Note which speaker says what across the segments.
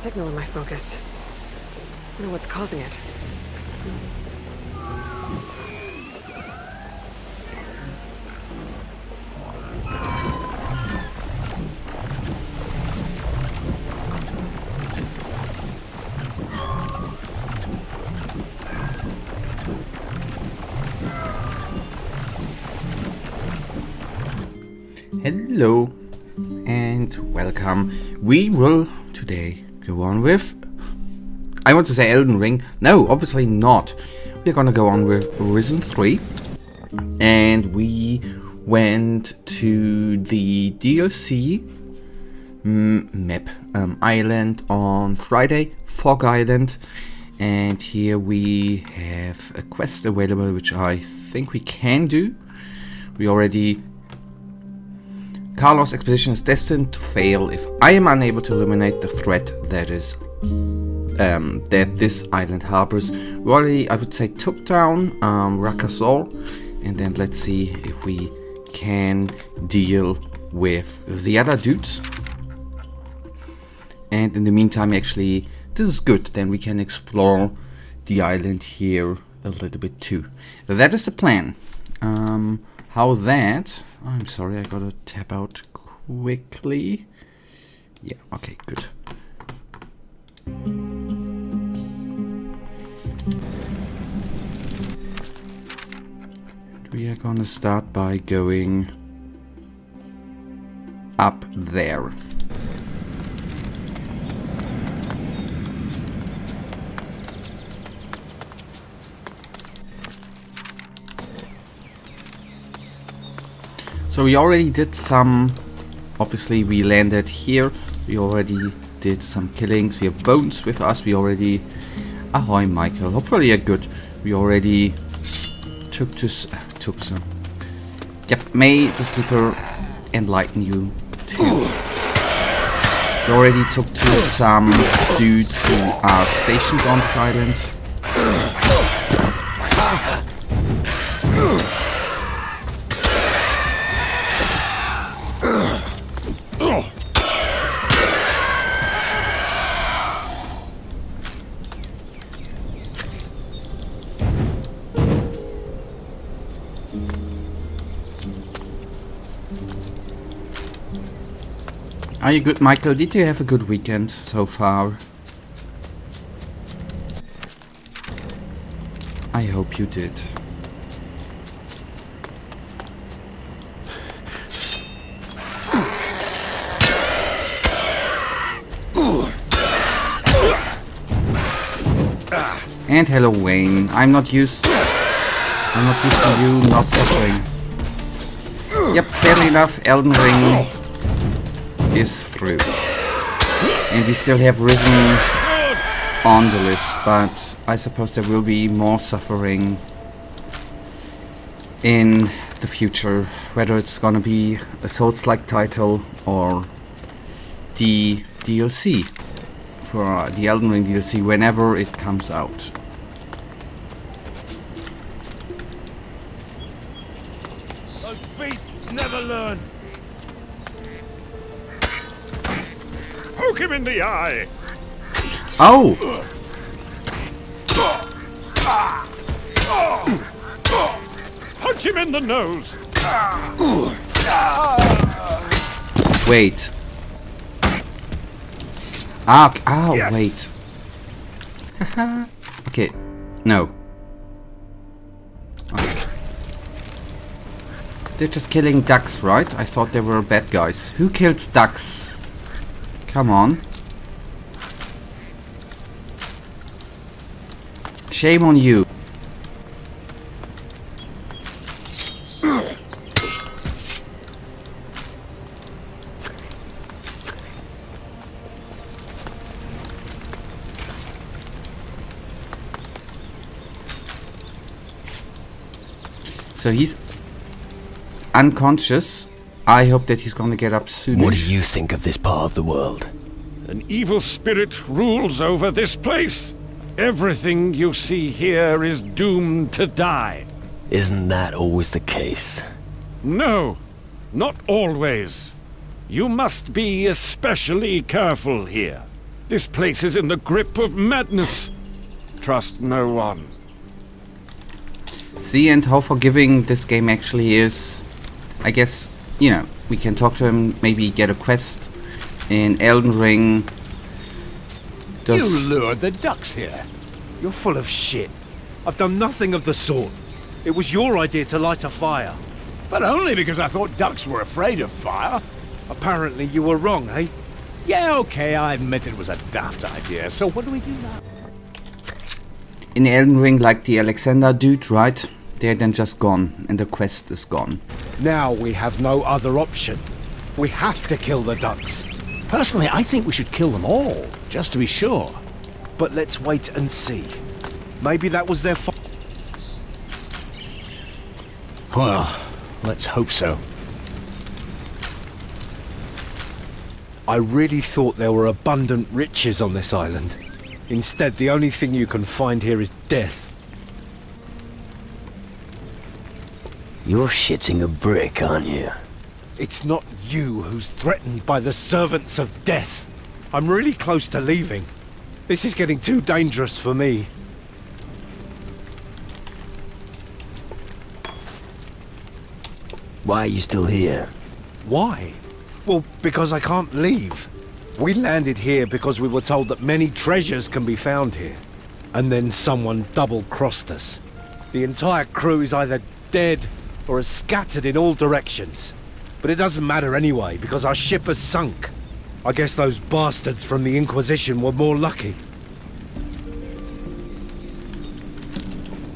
Speaker 1: signal in my focus. I wonder what's causing it.
Speaker 2: Hello and welcome. We will today go on with, I want to say Elden Ring. No, obviously not. We're gonna go on with Risen 3. And we went to the DLC map island on Friday, Fog Island. And here we have a quest available, which I think we can do. We already... Carlos' expedition is destined to fail if I am unable to eliminate the threat that is that this island harbors. We already, I would say, took down Rakazol, and then let's see if we can deal with the other dudes. And in the meantime, actually, this is good. Then we can explore the island here a little bit too. That is the plan. How that... I'm sorry, I gotta tap out quickly. Yeah, okay, good. We are gonna start by going up there. So we already did some, obviously we landed here, we already did some killings, we have bones with us, we already, ahoy Michael, hopefully you're good, we already took some, yep, may the sleeper enlighten you too. We already took to some dudes who are stationed on this island. Are you good, Michael? Did you have a good weekend so far? I hope you did. And hello, Wayne. I'm not used to you not suffering. Yep, sadly enough, Elden Ring is through. And we still have Risen on the list, but I suppose there will be more suffering in the future, whether it's gonna be a Souls-like title or the DLC for the Elden Ring DLC whenever it comes out.
Speaker 3: Those beasts never learn. Poke him in the eye.
Speaker 2: Oh!
Speaker 3: Punch him in the nose.
Speaker 2: Wait. Ah, ow,
Speaker 3: Yes.
Speaker 2: wait. Okay, no. Okay. They're just killing ducks, right? I thought they were bad guys. Who kills ducks? Come on. Shame on you. So he's unconscious. I hope that he's gonna get up soon.
Speaker 4: What do you think of this part of the world?
Speaker 3: An evil spirit rules over this place. Everything you see here is doomed to die.
Speaker 4: Isn't that always the case?
Speaker 3: No, not always. You must be especially careful here. This place is in the grip of madness. Trust no one.
Speaker 2: See, and how forgiving this game actually is. I guess, you know, we can talk to him, maybe get a quest in Elden Ring.
Speaker 5: You lured the ducks here.
Speaker 6: You're full of shit. I've done nothing of the sort. It was your idea to light a fire.
Speaker 5: But only because I thought ducks were afraid of fire.
Speaker 6: Apparently you were wrong, eh?
Speaker 5: Yeah, okay, I admit it was a daft idea. So what do we do now?
Speaker 2: In Elden Ring, like the Alexander dude, right? They're then just gone, and the quest is gone.
Speaker 6: Now we have no other option. We have to kill the ducks.
Speaker 5: Personally, I think we should kill them all, just to be sure.
Speaker 6: But let's wait and see. Maybe that was their fault.
Speaker 5: Well, let's hope so.
Speaker 6: I really thought there were abundant riches on this island. Instead, the only thing you can find here is death.
Speaker 4: You're shitting a brick, aren't you?
Speaker 6: It's not you who's threatened by the servants of death. I'm really close to leaving. This is getting too dangerous for me.
Speaker 4: Why are you still here?
Speaker 6: Why? Well, because I can't leave. We landed here because we were told that many treasures can be found here. And then someone double-crossed us. The entire crew is either dead or is scattered in all directions. But it doesn't matter anyway, because our ship has sunk. I guess those bastards from the Inquisition were more lucky.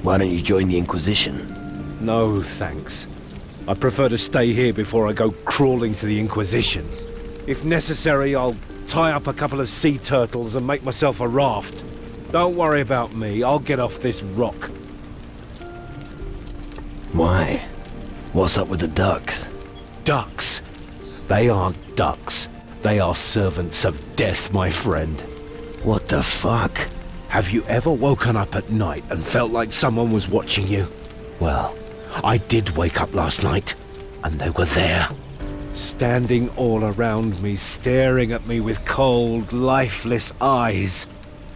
Speaker 4: Why don't you join the Inquisition?
Speaker 6: No, thanks. I prefer to stay here before I go crawling to the Inquisition. If necessary, I'll tie up a couple of sea turtles and make myself a raft. Don't worry about me, I'll get off this rock.
Speaker 4: Why? What's up with the ducks?
Speaker 6: Ducks? They aren't ducks. They are servants of death, my friend.
Speaker 4: What the fuck?
Speaker 6: Have you ever woken up at night and felt like someone was watching you? Well, I did wake up last night, and they were there. Standing all around me, staring at me with cold, lifeless eyes.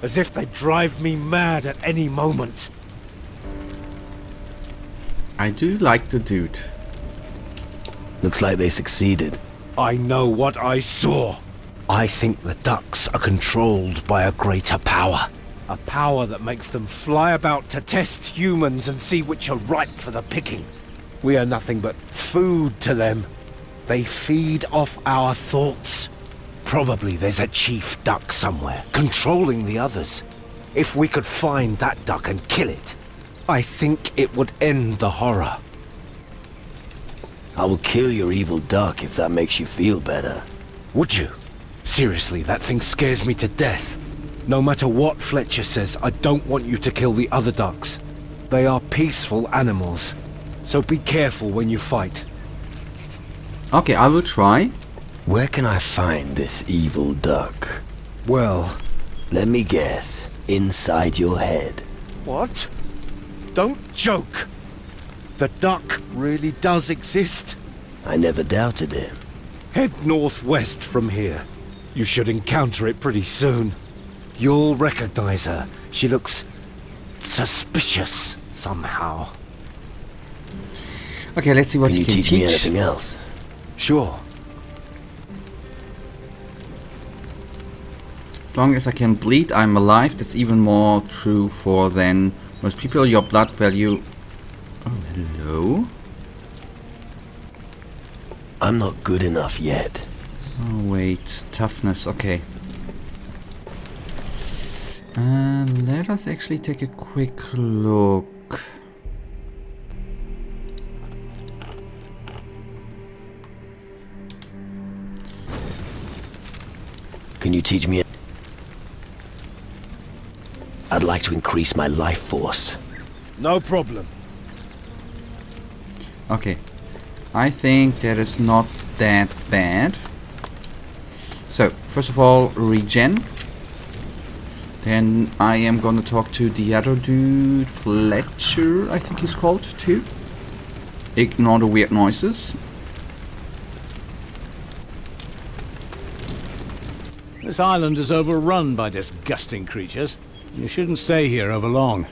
Speaker 6: As if they'd drive me mad at any moment.
Speaker 2: I do like the dude.
Speaker 4: Looks like they succeeded.
Speaker 6: I know what I saw. I think the ducks are controlled by a greater power. A power that makes them fly about to test humans and see which are ripe for the picking. We are nothing but food to them. They feed off our thoughts. Probably there's a chief duck somewhere, controlling the others. If we could find that duck and kill it, I think it would end the horror.
Speaker 4: I will kill your evil duck if that makes you feel better.
Speaker 6: Would you? Seriously, that thing scares me to death. No matter what Fletcher says, I don't want you to kill the other ducks. They are peaceful animals, so be careful when you fight.
Speaker 2: Okay, I will try.
Speaker 4: Where can I find this evil duck?
Speaker 6: Well,
Speaker 4: Let me guess. Inside your head.
Speaker 6: what? Don't joke. The duck really does exist.
Speaker 4: I never doubted it.
Speaker 6: Head northwest from here. You should encounter it pretty soon. You'll recognize her. She looks suspicious somehow.
Speaker 2: Okay, let's see what
Speaker 4: Can
Speaker 2: you
Speaker 4: you
Speaker 2: can
Speaker 4: teach me
Speaker 2: teach.
Speaker 4: anything else?
Speaker 6: Sure.
Speaker 2: As long as I can bleed, I'm alive. That's even more true for than most people. Your blood value... Oh, hello?
Speaker 4: I'm not good enough yet.
Speaker 2: Oh, wait. Toughness. Okay. Let us actually take a quick look.
Speaker 4: Can you teach me? I'd like to increase my life force.
Speaker 6: No problem.
Speaker 2: Okay. I think that is not that bad. So, first of all, regen. Then I am gonna talk to the other dude, Fletcher, I think he's called, too. Ignore the weird noises.
Speaker 5: This island is overrun by disgusting creatures. You shouldn't stay here over long.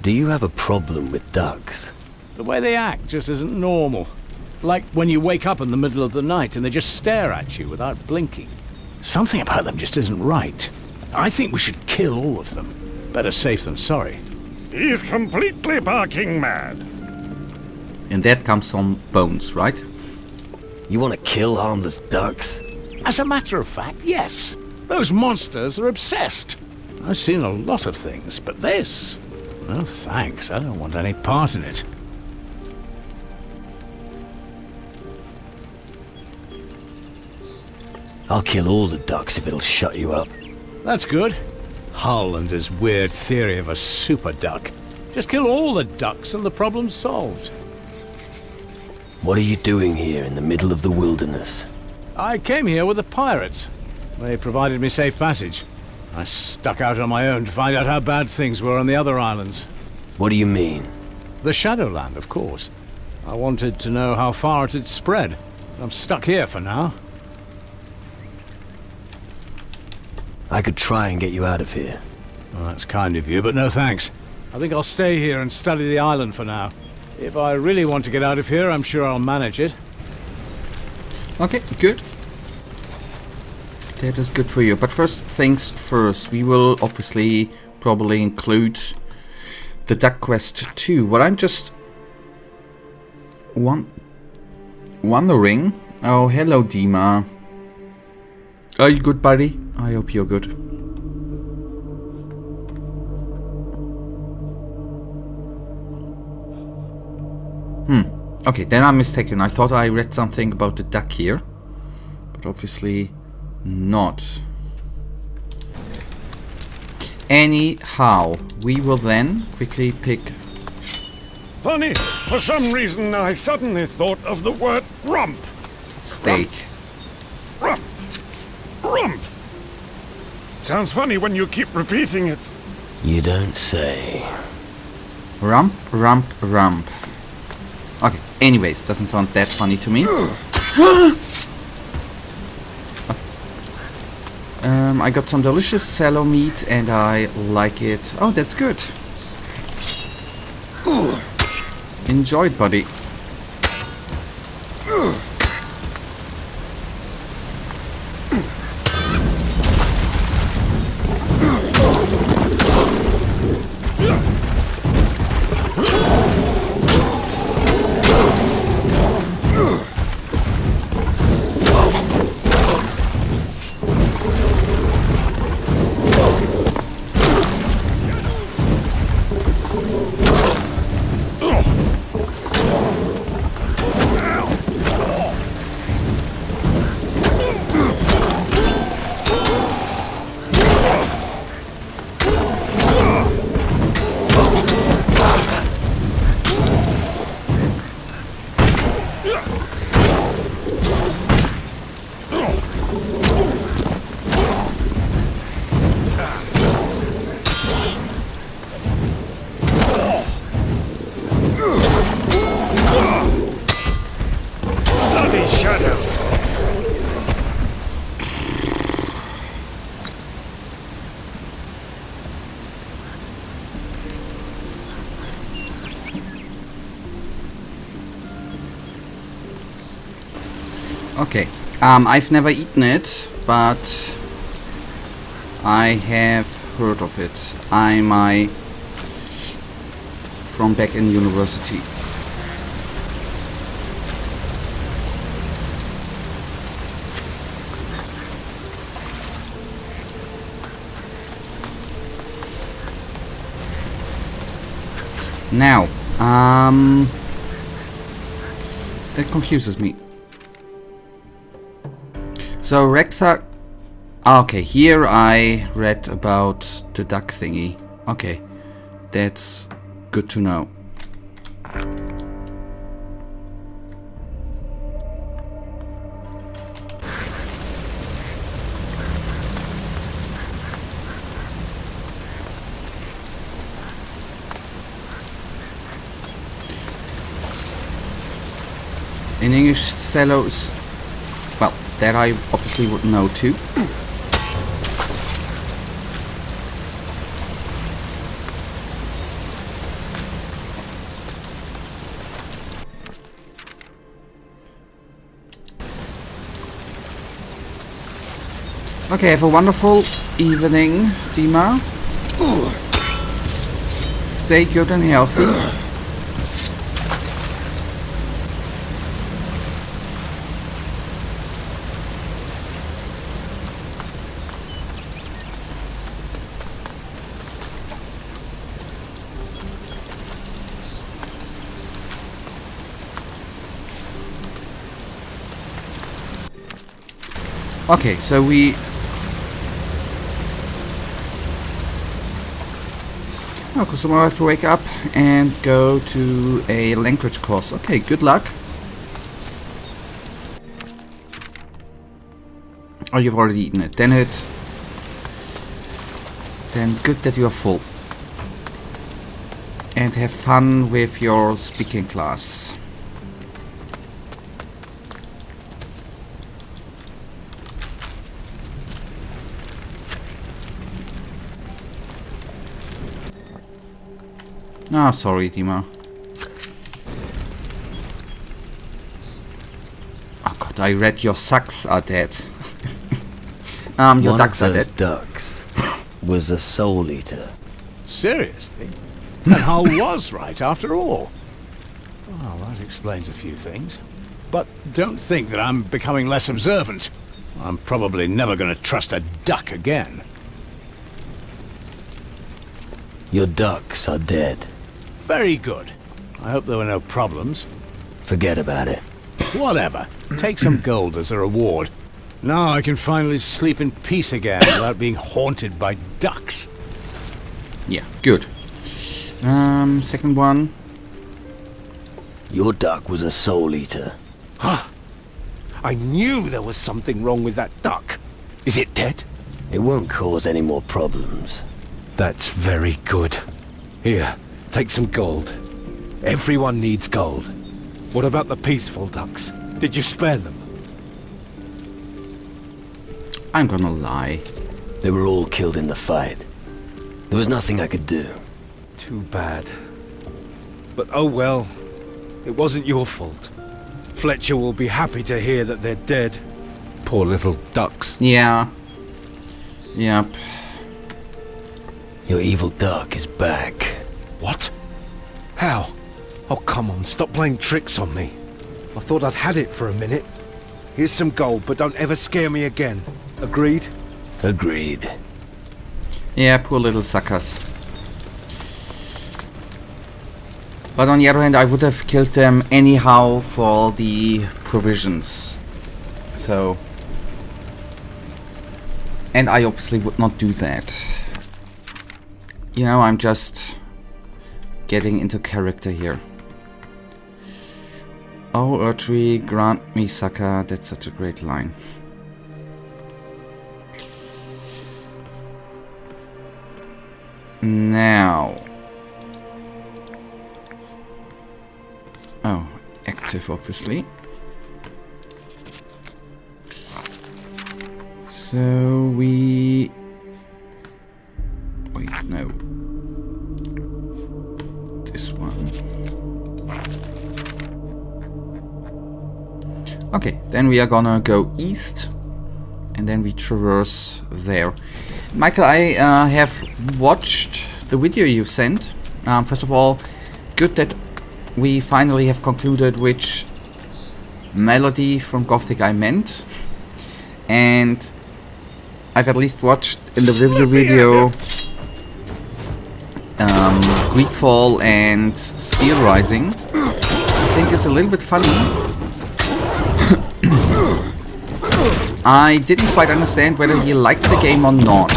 Speaker 4: Do you have a problem with ducks?
Speaker 5: The way they act just isn't normal. Like when you wake up in the middle of the night and they just stare at you without blinking. Something about them just isn't right. I think we should kill all of them. Better safe than sorry.
Speaker 3: He's completely barking mad.
Speaker 2: And that comes some bones, right?
Speaker 4: You want to kill harmless ducks?
Speaker 5: As a matter of fact, yes. Those monsters are obsessed. I've seen a lot of things, but this... No thanks, I don't want any part in it.
Speaker 4: I'll kill all the ducks if it'll shut you up.
Speaker 5: That's good. Hull and his weird theory of a super duck. Just kill all the ducks and the problem's solved.
Speaker 4: What are you doing here in the middle of the wilderness?
Speaker 5: I came here with the pirates. They provided me safe passage. I stuck out on my own to find out how bad things were on the other islands.
Speaker 4: What do you mean?
Speaker 5: The Shadowland, of course. I wanted to know how far it had spread. I'm stuck here for now.
Speaker 4: I could try and get you out of here.
Speaker 5: Well, that's kind of you, but no thanks. I think I'll stay here and study the island for now. If I really want to get out of here, I'm sure I'll manage it.
Speaker 2: Okay, good. That is good for you. But first things first, we will obviously probably include the Duck Quest 2. What I'm just wondering... Oh, hello, Dima. Are you good, buddy? I hope you're good. Okay, then I'm mistaken. I thought I read something about the duck here. But obviously not. Anyhow, we will then quickly pick...
Speaker 3: Funny, for some reason I suddenly thought of the word rump.
Speaker 2: steak.
Speaker 3: Rump. Rump. Sounds funny when you keep repeating it.
Speaker 4: You don't say.
Speaker 2: Rump, rump, rump. Okay, anyways, doesn't sound that funny to me. I got some delicious sallow meat and I like it. Oh, that's good. Enjoy it, buddy.
Speaker 3: Bloody shadow.
Speaker 2: Okay, I've never eaten it, but I have heard of it. I'm from back in university. Now, that confuses me. So Rexa... Okay, here I read about the duck thingy. Okay, that's good to know. In English, cellos... Well, That I obviously would know too. Okay, have a wonderful evening, Dima. Stay good and healthy. Okay, so we... Oh, because tomorrow I have to wake up and go to a language course. Okay, good luck. Oh, you've already eaten it. Then good that you are full. And have fun with your speaking class. Ah, oh, sorry, Dima. Oh god, I read your sucks are dead. Your ducks are dead.
Speaker 4: Ducks was a soul eater.
Speaker 5: Seriously? And Hull was right after all. Well, that explains a few things. But don't think that I'm becoming less observant. I'm probably never going to trust a duck again.
Speaker 4: Your ducks are dead.
Speaker 5: Very good. I hope there were no problems.
Speaker 4: Forget about it.
Speaker 5: Whatever. Take some gold as a reward. Now I can finally sleep in peace again without being haunted by ducks.
Speaker 2: Yeah, good. Second one.
Speaker 4: Your duck was a soul eater.
Speaker 6: Huh. I knew there was something wrong with that duck. Is it dead?
Speaker 4: It won't cause any more problems.
Speaker 6: That's very good. Here, take some gold. Everyone needs gold. What about the peaceful ducks? Did you spare them?
Speaker 2: I'm gonna lie.
Speaker 4: They were all killed in the fight. There was nothing I could do.
Speaker 6: Too bad. But oh well. It wasn't your fault. Fletcher will be happy to hear that they're dead. Poor little ducks.
Speaker 2: Yeah. Yep.
Speaker 4: Your evil duck is back.
Speaker 6: What? How? Oh, come on, stop playing tricks on me. I thought I'd had it for a minute. Here's some gold, but don't ever scare me again. Agreed?
Speaker 4: Agreed.
Speaker 2: Yeah, poor little suckers. But on the other hand, I would have killed them anyhow for the provisions. So... And I obviously would not do that. You know, I'm just getting into character here. Oh, Erdtree, grant me sucker. That's such a great line. Now... Oh, active obviously. So we... Wait, no. This one. Okay, then we are gonna go east. And then we traverse there. Michael, I have watched the video you sent. First of all, good that we finally have concluded which melody from Gothic I meant. And I've at least watched in the review video Greedfall and Steel Rising. I think it's a little bit funny. I didn't quite understand whether he liked the game or not.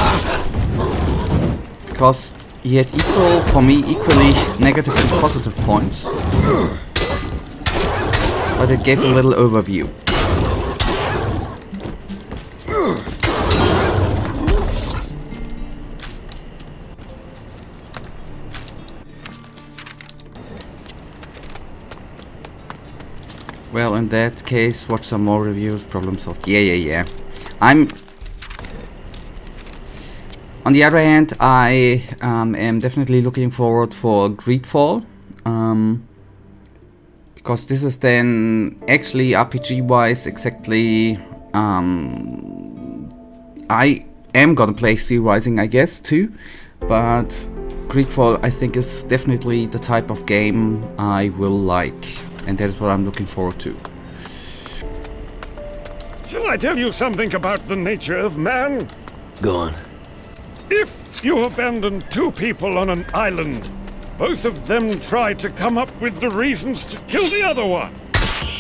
Speaker 2: Because he had equally negative and positive points. But it gave a little overview. Well, in that case, watch some more reviews, problem solved. Yeah. I'm... On the other hand, I am definitely looking forward for Greedfall. Because this is then actually RPG-wise exactly... I am gonna play Sea Rising, I guess, too. But Greedfall, I think, is definitely the type of game I will like. And that is what I'm looking forward to.
Speaker 3: Shall I tell you something about the nature of man?
Speaker 4: Go on.
Speaker 3: If you abandon two people on an island, both of them try to come up with the reasons to kill the other one.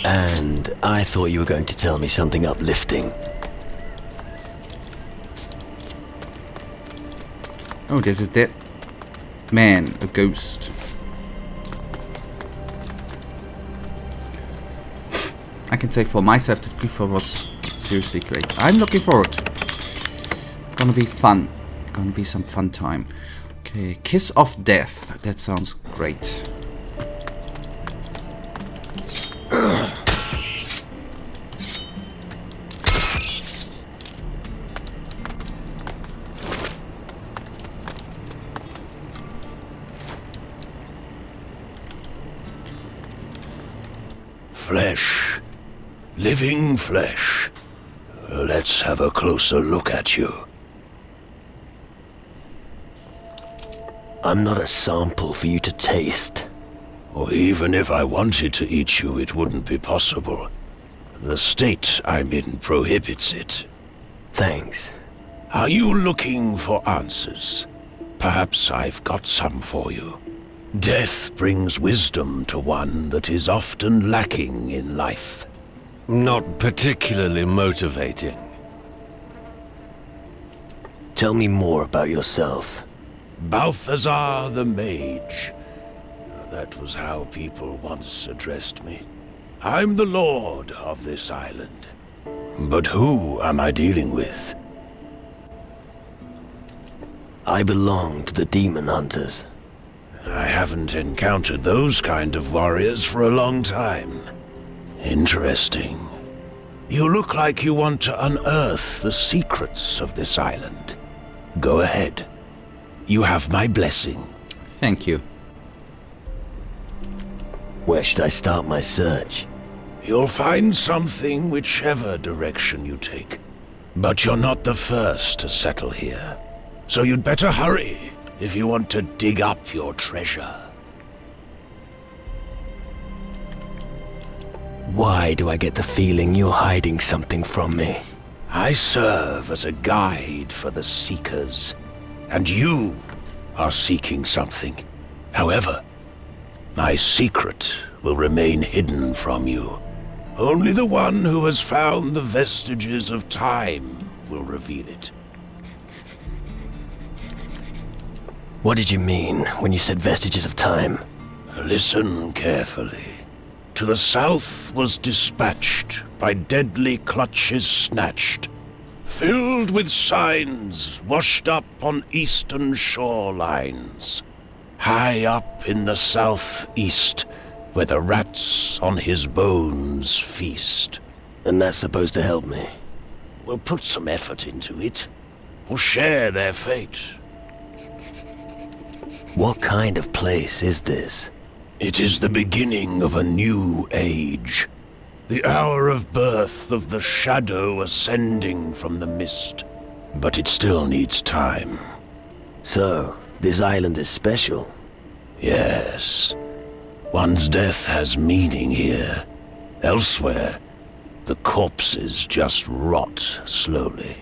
Speaker 4: And I thought you were going to tell me something uplifting.
Speaker 2: Oh, there's a dead man, a ghost. I can say for myself that Greedfall was seriously great. I'm looking forward. Gonna be fun. Gonna be some fun time. Okay, Kiss of Death. That sounds great.
Speaker 7: Flesh. Living flesh. Let's have a closer look at you.
Speaker 4: I'm not a sample for you to taste.
Speaker 7: Or even if I wanted to eat you, it wouldn't be possible. The state I'm in prohibits it.
Speaker 4: Thanks.
Speaker 7: Are you looking for answers? Perhaps I've got some for you. Death brings wisdom to one that is often lacking in life.
Speaker 8: Not particularly motivating.
Speaker 4: Tell me more about yourself.
Speaker 7: Balthazar the Mage. That was how people once addressed me. I'm the lord of this island. But who am I dealing with?
Speaker 4: I belong to the Demon Hunters.
Speaker 7: I haven't encountered those kind of warriors for a long time. Interesting. You look like you want to unearth the secrets of this island. Go ahead. You have my blessing.
Speaker 2: Thank you.
Speaker 4: Where should I start my search?
Speaker 7: You'll find something whichever direction you take. But you're not the first to settle here. So you'd better hurry if you want to dig up your treasure.
Speaker 4: Why do I get the feeling you're hiding something from me?
Speaker 7: I serve as a guide for the Seekers, and you are seeking something. However, my secret will remain hidden from you. Only the one who has found the vestiges of time will reveal it.
Speaker 4: What did you mean when you said vestiges of time?
Speaker 7: Listen carefully. To the south was dispatched, by deadly clutches snatched, filled with signs washed up on eastern shorelines. High up in the southeast, where the rats on his bones feast.
Speaker 4: And that's supposed to help me?
Speaker 7: We'll put some effort into it. We'll share their fate.
Speaker 4: What kind of place is this?
Speaker 7: It is the beginning of a new age. The hour of birth of the shadow ascending from the mist. But it still needs time.
Speaker 4: So, this island is special?
Speaker 7: Yes. One's death has meaning here. Elsewhere, the corpses just rot slowly.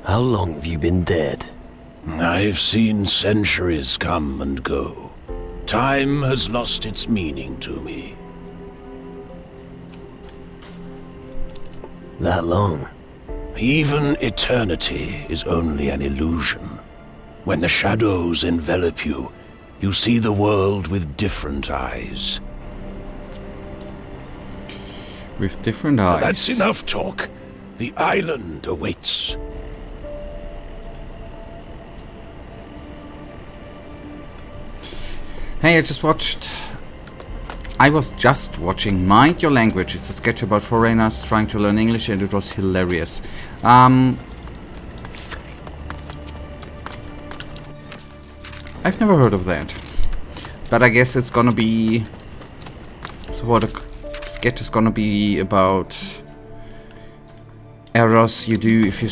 Speaker 4: How long have you been dead?
Speaker 7: I've seen centuries come and go. Time has lost its meaning to me.
Speaker 4: That long?
Speaker 7: Even eternity is only an illusion. When the shadows envelop you, you see the world with different eyes.
Speaker 2: With different eyes.
Speaker 7: That's enough talk. The island awaits.
Speaker 2: Hey, I just watched I was just watching Mind Your Language. It's a sketch about foreigners trying to learn English, and it was hilarious. I've never heard of that. But I guess it's gonna be... So what a sketch is gonna be about errors you do if you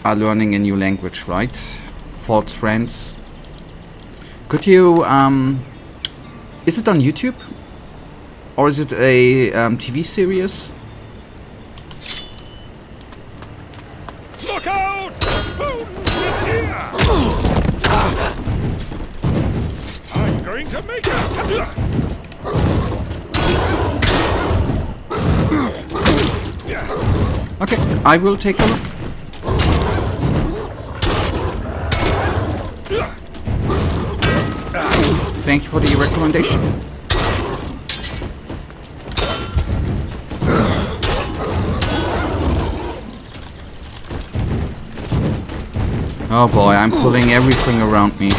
Speaker 2: are learning a new language, right? False friends. Could you... is it on YouTube? Or is it a TV series?
Speaker 3: Look out! Boom! Here! I'm going to make it!
Speaker 2: Okay, I will take a look. Thank you for the recommendation. Oh boy, I'm pulling everything around me.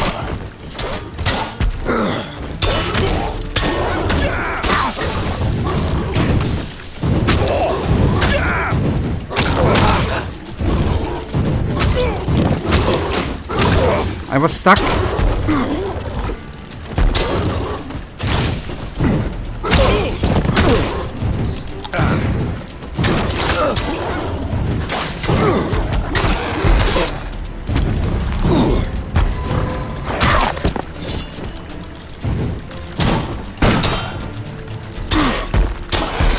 Speaker 2: I was stuck.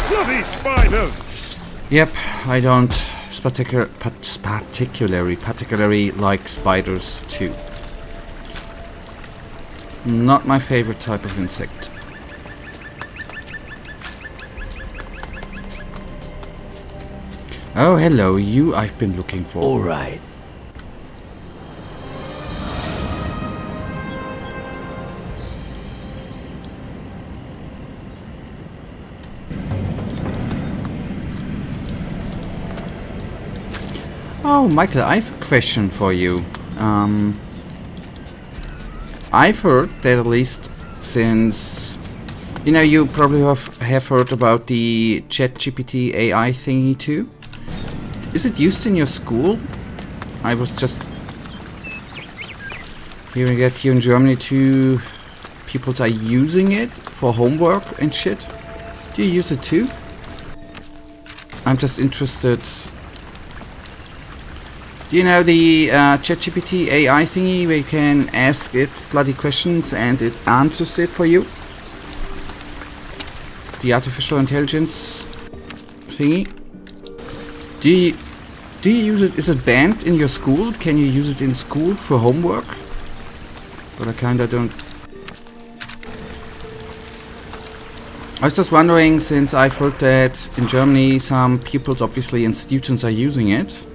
Speaker 3: Bloody spiders!
Speaker 2: Yep, I don't particularly like spiders too. Not my favorite type of insect. Oh, hello, you I've been looking for.
Speaker 4: All right.
Speaker 2: Oh, Michael, I have a question for you. I've heard that at least since... You know, you probably have heard about the ChatGPT AI thingy too. Is it used in your school? I was just hearing that here in Germany too, people are using it for homework and shit. Do you use it too? I'm just interested. Do you know the ChatGPT AI thingy where you can ask it bloody questions and it answers it for you? The artificial intelligence thingy? Do you use it? Is it banned in your school? Can you use it in school for homework? But I kinda don't. I was just wondering, since I've heard that in Germany some people obviously and students are using it,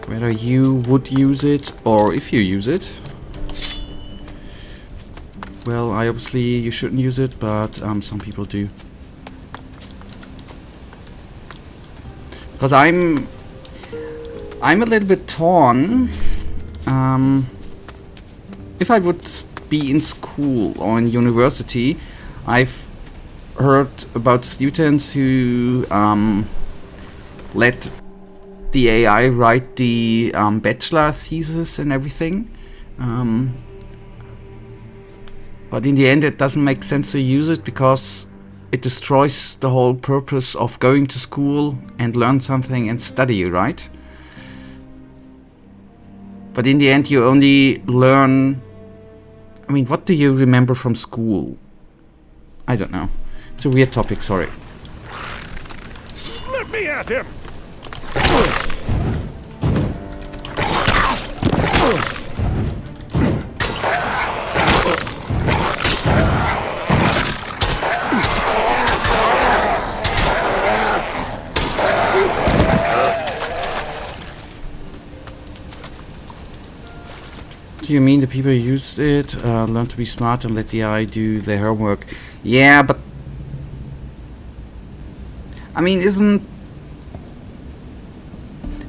Speaker 2: whether you would use it or if you use it. Well, obviously you shouldn't use it, but some people do. Because I'm a little bit torn. If I would be in school or in university, I've heard about students who let the AI write the bachelor thesis and everything. But in the end it doesn't make sense to use it because it destroys the whole purpose of going to school and learn something and study, right? But in the end you only learn... I mean, what do you remember from school? I don't know. It's a weird topic, sorry.
Speaker 3: Let me at him!
Speaker 2: Do you mean the people who used it learn to be smart and let the AI do their homework? Yeah, but... I mean, isn't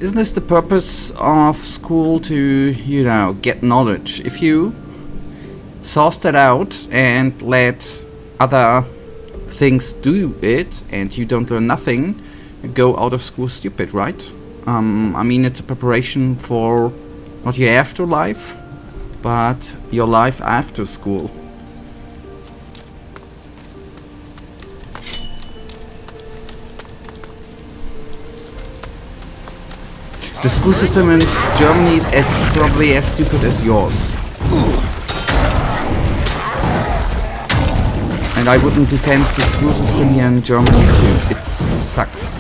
Speaker 2: this the purpose of school to, you know, get knowledge? If you source that out and let other things do it and you don't learn nothing, go out of school stupid, right? I mean, it's a preparation for not your afterlife, but your life after school. The school system in Germany is probably as stupid as yours. And I wouldn't defend the school system here in Germany too. It sucks.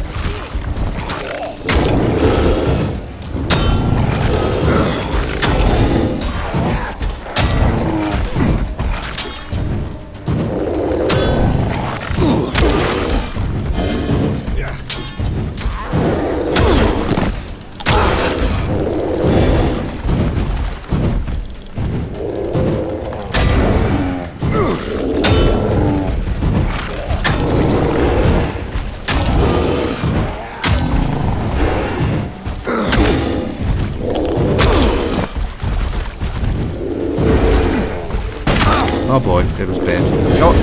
Speaker 2: Oh boy, that was bad. Oh.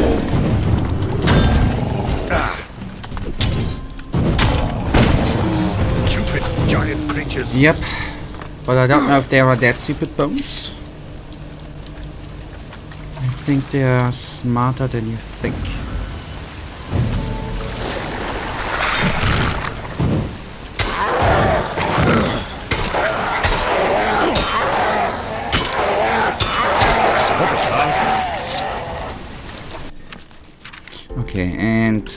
Speaker 3: Stupid giant creatures.
Speaker 2: Yep, but I don't know if they are that stupid bones. I think they are smarter than you think. Okay, and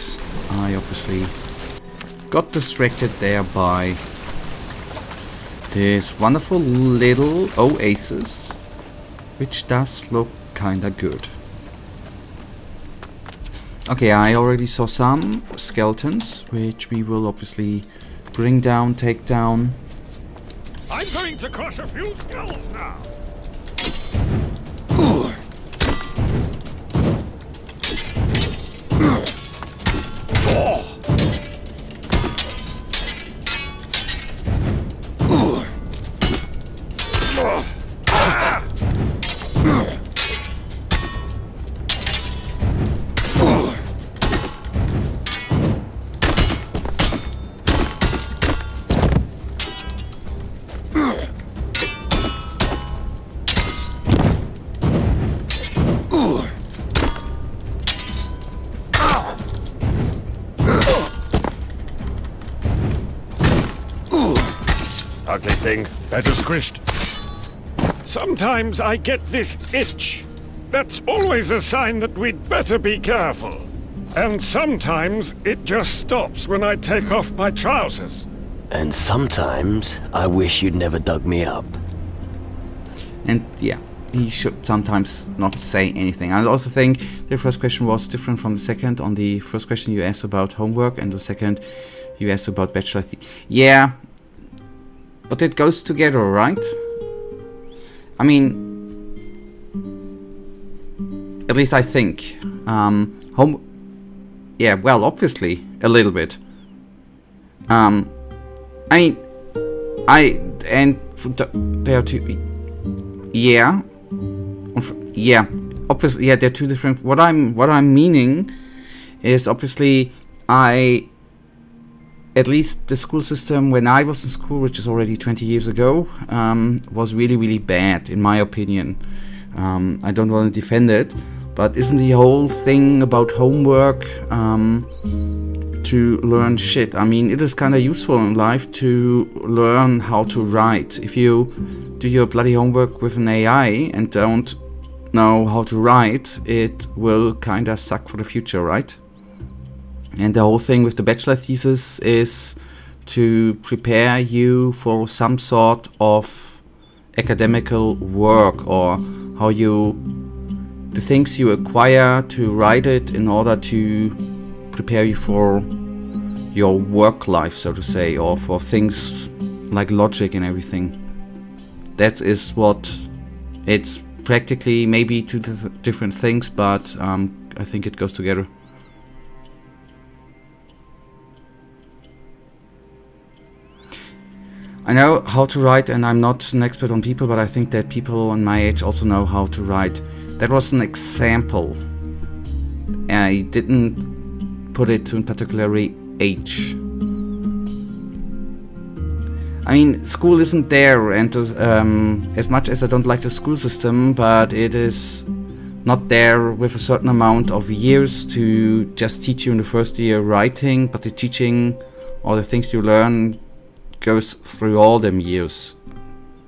Speaker 2: I obviously got distracted there by this wonderful little oasis, which does look kinda good. Okay, I already saw some skeletons, which we will obviously bring down, take down.
Speaker 3: I'm going to crush a few skulls now. Ugly thing. Better squished. Sometimes I get this itch. That's always a sign that we'd better be careful. And sometimes it just stops when I take off my trousers.
Speaker 4: And sometimes I wish you'd never dug me up.
Speaker 2: And yeah, he should sometimes not say anything. I also think the first question was different from the second. On the first question you asked about homework, and the second you asked about bachelor. Yeah, but it goes together, right? I mean, at least I think. Yeah, well, obviously, a little bit. I mean, there are two. Yeah, yeah, obviously, yeah, they're two different. What I'm meaning is obviously at least the school system when I was in school, which is already 20 years ago, was really, really bad, in my opinion. I don't want to defend it, but isn't the whole thing about homework to learn shit? I mean, it is kind of useful in life to learn how to write. If you do your bloody homework with an AI and don't know how to write, it will kind of suck for the future, right? And the whole thing with the bachelor thesis is to prepare you for some sort of academical work, or how the things you acquire to write it in order to prepare you for your work life, so to say, or for things like logic and everything. That is what it's practically, maybe two different things, but I think it goes together. I know how to write, and I'm not an expert on people, but I think that people on my age also know how to write. That was an example. I didn't put it to particularly age. I mean, school isn't there, and as much as I don't like the school system, but it is not there with a certain amount of years to just teach you in the first year writing, but the teaching or the things you learn goes through all them years.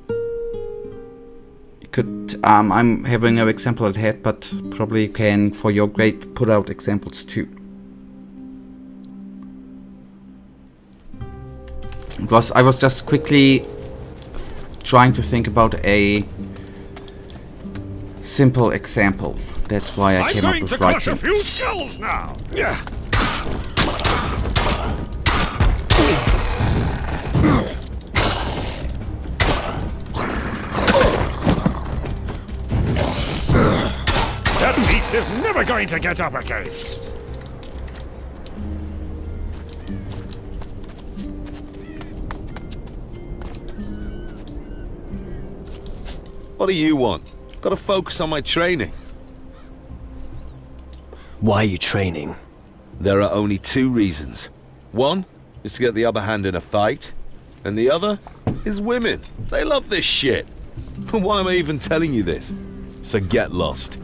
Speaker 2: You could, I'm having no example at head, but probably you can, for your grade, put out examples too. I was just quickly trying to think about a simple example. That's why I came up with writing.
Speaker 3: I'm going to crush a few skulls now. Yeah. That beast is never going to get up again.
Speaker 6: What do you want? Gotta focus on my training.
Speaker 4: Why are you training?
Speaker 6: There are only two reasons. One is to get the upper hand in a fight, and the other is women. They love this shit. Why am I even telling you this? So get lost.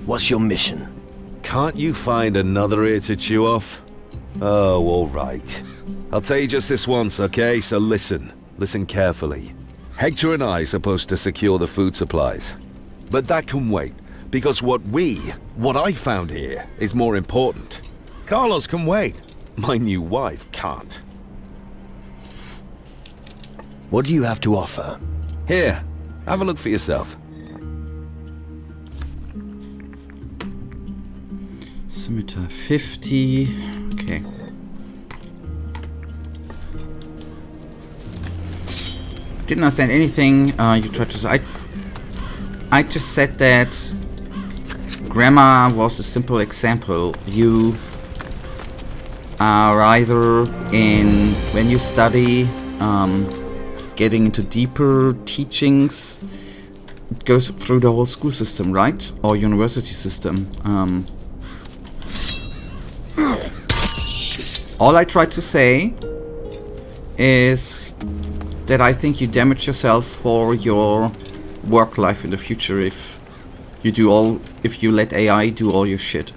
Speaker 4: What's your mission?
Speaker 6: Can't you find another ear to chew off? Oh, all right. I'll tell you just this once, okay? So listen. Listen carefully. Hector and I are supposed to secure the food supplies. But that can wait, because what I found here, is more important. Carlos can wait. My new wife can't.
Speaker 4: What do you have to offer?
Speaker 6: Here, have a look for yourself.
Speaker 2: Scimitar 50. Okay. Didn't understand anything you tried to say. I just said that grammar was a simple example. You are either when you study, getting into deeper teachings, it goes through the whole school system, right? Or university system. All I tried to say is that I think you damage yourself for your work life in the future if you let AI do all your shit.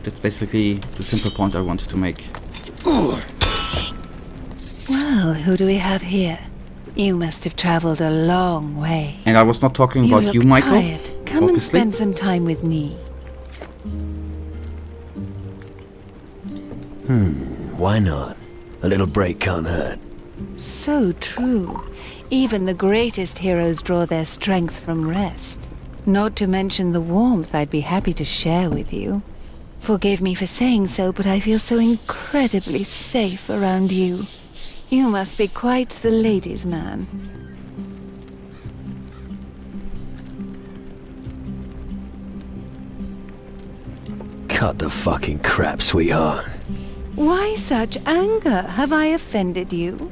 Speaker 2: That's basically the simple point I wanted to make.
Speaker 9: Well, who do we have here? You must have traveled a long way.
Speaker 2: And I was not talking about you,
Speaker 9: look
Speaker 2: Michael.
Speaker 9: Tired. Come
Speaker 2: obviously.
Speaker 9: and spend some time with me.
Speaker 4: Why not? A little break can't hurt.
Speaker 9: So true. Even the greatest heroes draw their strength from rest. Not to mention the warmth I'd be happy to share with you. Forgive me for saying so, but I feel so incredibly safe around you. You must be quite the ladies' man.
Speaker 4: Cut the fucking crap, sweetheart.
Speaker 9: Why such anger? Have I offended you?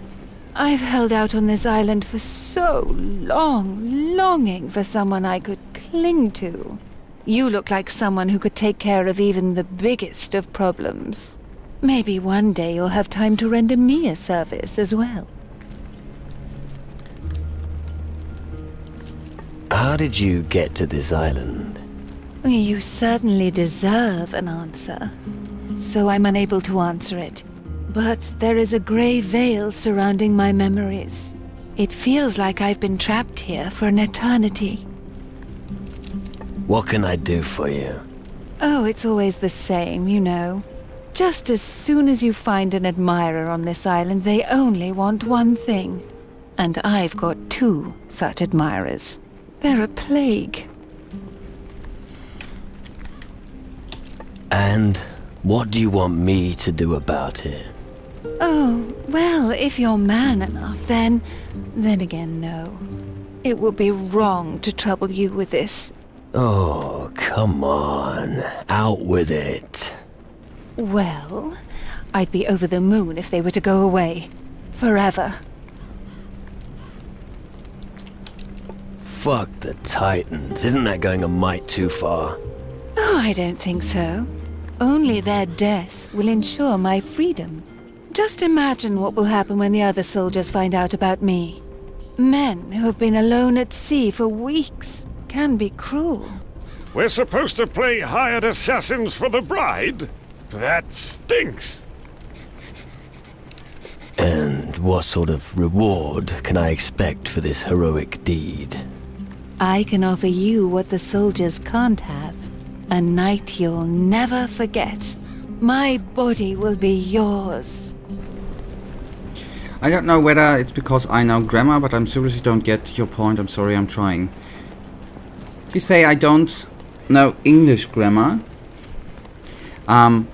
Speaker 9: I've held out on this island for so long, longing for someone I could cling to. You look like someone who could take care of even the biggest of problems. Maybe one day you'll have time to render me a service as well.
Speaker 4: How did you get to this island?
Speaker 9: You certainly deserve an answer, so I'm unable to answer it. But there is a grey veil surrounding my memories. It feels like I've been trapped here for an eternity.
Speaker 4: What can I do for you?
Speaker 9: Oh, it's always the same, you know. Just as soon as you find an admirer on this island, they only want one thing. And I've got 2 such admirers. They're a plague.
Speaker 4: And what do you want me to do about it?
Speaker 9: Oh, well, if you're man enough, then again, no. It would be wrong to trouble you with this.
Speaker 4: Oh, come on. Out with it.
Speaker 9: Well, I'd be over the moon if they were to go away. Forever.
Speaker 4: Fuck the Titans. Isn't that going a mite too far?
Speaker 9: Oh, I don't think so. Only their death will ensure my freedom. Just imagine what will happen when the other soldiers find out about me. Men who have been alone at sea for weeks can be cruel.
Speaker 3: We're supposed to play hired assassins for the bride? That stinks.
Speaker 4: And what sort of reward can I expect for this heroic deed?
Speaker 9: I can offer you what the soldiers can't have. A night you'll never forget. My body will be yours.
Speaker 2: I don't know whether it's because I know grammar, but I seriously don't get your point. I'm sorry, I'm trying. You say I don't know English grammar. The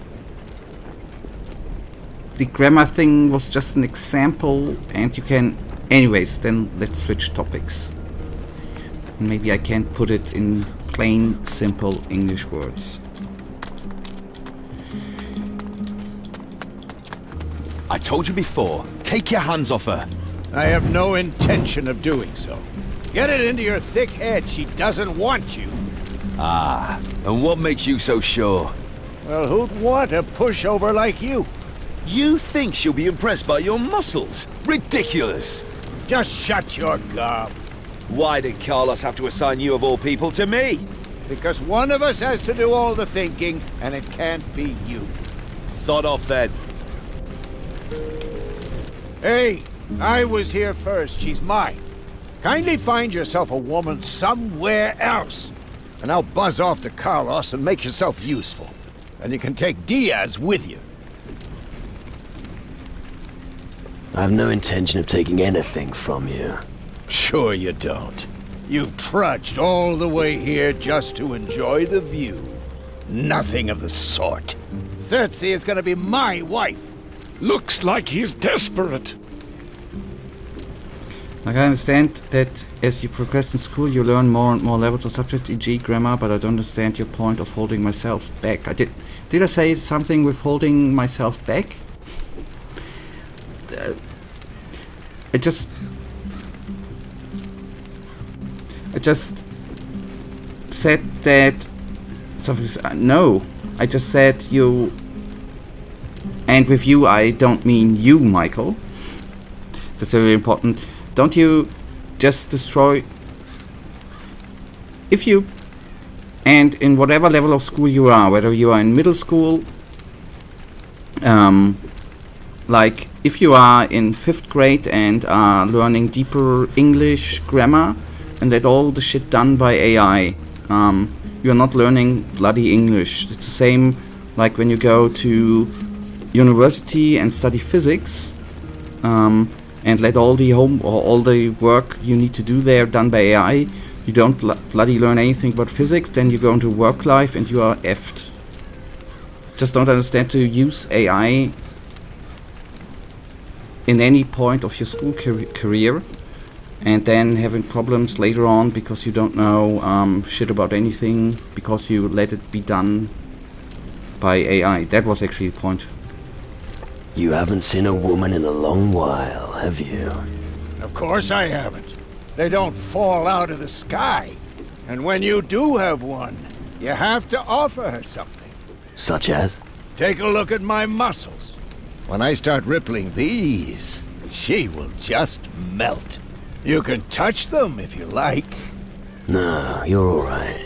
Speaker 2: grammar thing was just an example, and you can... Anyways, then let's switch topics. Maybe I can't put it in plain, simple English words.
Speaker 10: I told you before, take your hands off her.
Speaker 5: I have no intention of doing so. Get it into your thick head, she doesn't want you.
Speaker 10: Ah, and what makes you so sure?
Speaker 5: Well, who'd want a pushover like you?
Speaker 10: You think she'll be impressed by your muscles? Ridiculous!
Speaker 5: Just shut your gob.
Speaker 10: Why did Carlos have to assign you of all people to me?
Speaker 5: Because one of us has to do all the thinking, and it can't be you.
Speaker 10: Sod off then.
Speaker 5: Hey, I was here first. She's mine. Kindly find yourself a woman somewhere else. And now buzz off to Carlos and make yourself useful. And you can take Diaz with you.
Speaker 4: I have no intention of taking anything from you.
Speaker 5: Sure you don't. You've trudged all the way here just to enjoy the view. Nothing of the sort. Cersei is gonna be my wife.
Speaker 3: Looks like he's desperate.
Speaker 2: Like I understand that as you progress in school you learn more and more levels of subjects, e.g. grammar, but I don't understand your point of holding myself back. Did I say something with holding myself back? I just said that something. No, I just said you. And with you, I don't mean you, Michael. That's very important. Don't you just destroy... If you... And in whatever level of school you are, whether you are in middle school... like, if you are in 5th grade and are learning deeper English grammar, and that all the shit done by AI, you're not learning bloody English. It's the same like when you go to university and study physics, and let all the all the work you need to do there done by AI. You don't bloody learn anything but physics, then you go into work life and you are effed. Just don't understand to use AI in any point of your school career, and then having problems later on because you don't know shit about anything because you let it be done by AI. That was actually the point.
Speaker 4: You haven't seen a woman in a long while, have you?
Speaker 5: Of course I haven't. They don't fall out of the sky. And when you do have one, you have to offer her something.
Speaker 4: Such as?
Speaker 5: Take a look at my muscles. When I start rippling these, she will just melt. You can touch them if you like.
Speaker 4: No, you're alright.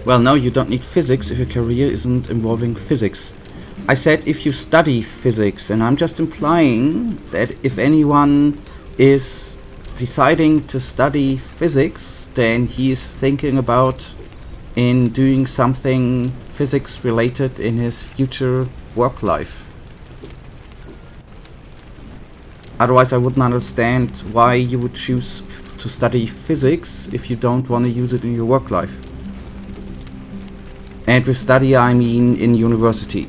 Speaker 2: Well, no, you don't need physics if your career isn't involving physics. I said if you study physics, and I'm just implying that if anyone is deciding to study physics, then he is thinking about in doing something physics related in his future work life. Otherwise I wouldn't understand why you would choose to study physics if you don't want to use it in your work life. And with study I mean in university.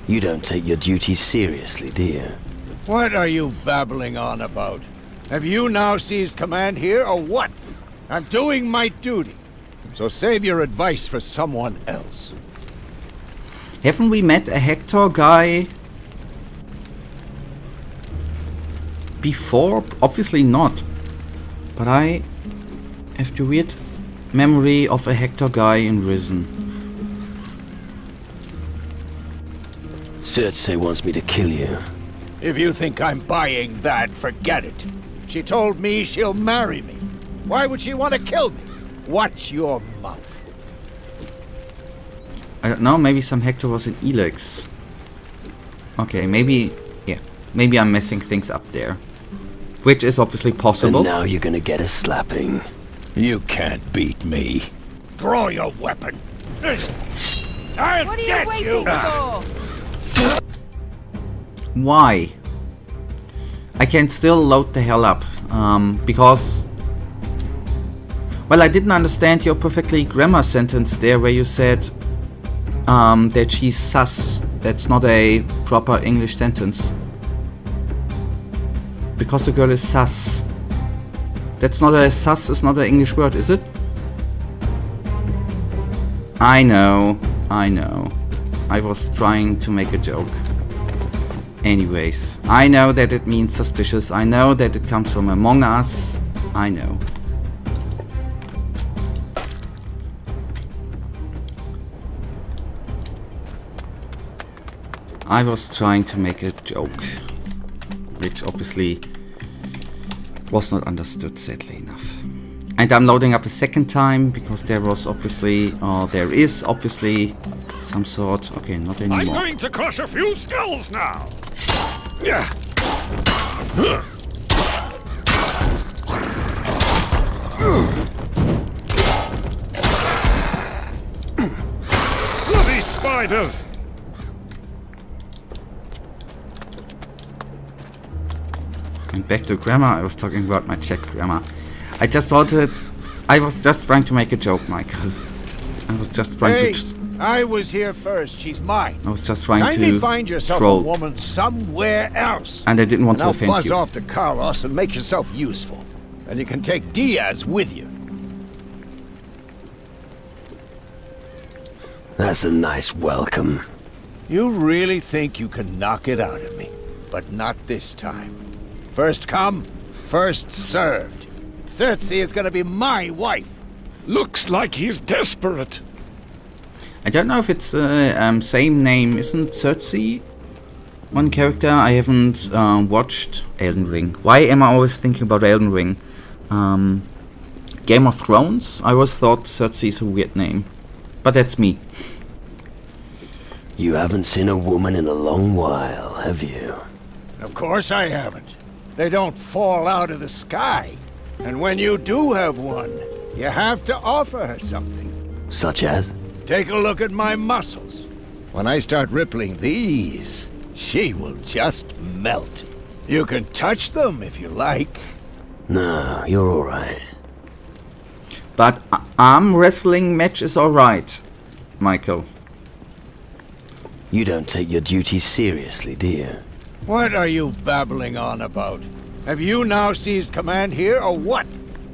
Speaker 4: You don't take your duties seriously, do you?
Speaker 5: What are you babbling on about? Have you now seized command here, or what? I'm doing my duty. So save your advice for someone else.
Speaker 2: Haven't we met a Hector guy? before? Obviously not. But I have the weird memory of a Hector guy in prison.
Speaker 4: Cersei wants me to kill you.
Speaker 5: If you think I'm buying that, forget it. She told me she'll marry me. Why would she want to kill me? Watch your mouth.
Speaker 2: I don't know, maybe some Hector was in Elex. Okay, maybe... yeah. Maybe I'm messing things up there. Which is obviously possible.
Speaker 4: And now you're gonna get a slapping.
Speaker 5: You can't beat me. Draw your weapon. I'll
Speaker 9: What are you
Speaker 5: get
Speaker 9: waiting for?
Speaker 2: Why? I can still load the hell up. Because... well, I didn't understand your perfectly grammar sentence there where you said that she's sus. That's not a proper English sentence. Because the girl is sus. That's not a sus, is not an English word, is it? I know. I was trying to make a joke. Anyways, I know that it means suspicious. I know that it comes from Among Us. I know. I was trying to make a joke, which obviously was not understood, sadly enough. And I'm loading up a second time because there was obviously, there is obviously some sort. Okay, not anymore.
Speaker 3: I'm going to crush a few skulls now. Yeah. Bloody spiders!
Speaker 2: And back to grammar, I was talking about my Czech grammar. I just wanted... I was just trying to make a joke, Michael. I was just trying to...
Speaker 5: I was here first. She's mine.
Speaker 2: I was just trying
Speaker 5: Kindly
Speaker 2: to
Speaker 5: find yourself
Speaker 2: troll.
Speaker 5: a woman somewhere else.
Speaker 2: And I didn't want to
Speaker 5: Now
Speaker 2: offend
Speaker 5: buzz
Speaker 2: you.
Speaker 5: off to Carlos and make yourself useful. And you can take Diaz with you.
Speaker 4: That's a nice welcome.
Speaker 5: You really think you can knock it out of me, but not this time. First come, first served. Cersei is gonna be my wife.
Speaker 3: Looks like he's desperate.
Speaker 2: I don't know if it's same name. Isn't Cersei one character? I haven't watched Elden Ring. Why am I always thinking about Elden Ring? Game of Thrones? I always thought Cersei is a weird name. But that's me.
Speaker 4: You haven't seen a woman in a long while, have you?
Speaker 5: Of course I haven't. They don't fall out of the sky. And when you do have one, you have to offer her something.
Speaker 4: Such as?
Speaker 5: Take a look at my muscles. When I start rippling these, she will just melt. You can touch them if you like.
Speaker 4: No, you're alright.
Speaker 2: But arm wrestling match is alright, Michael.
Speaker 4: You don't take your duties seriously, do you?
Speaker 5: What are you babbling on about? Have you now seized command here, or what?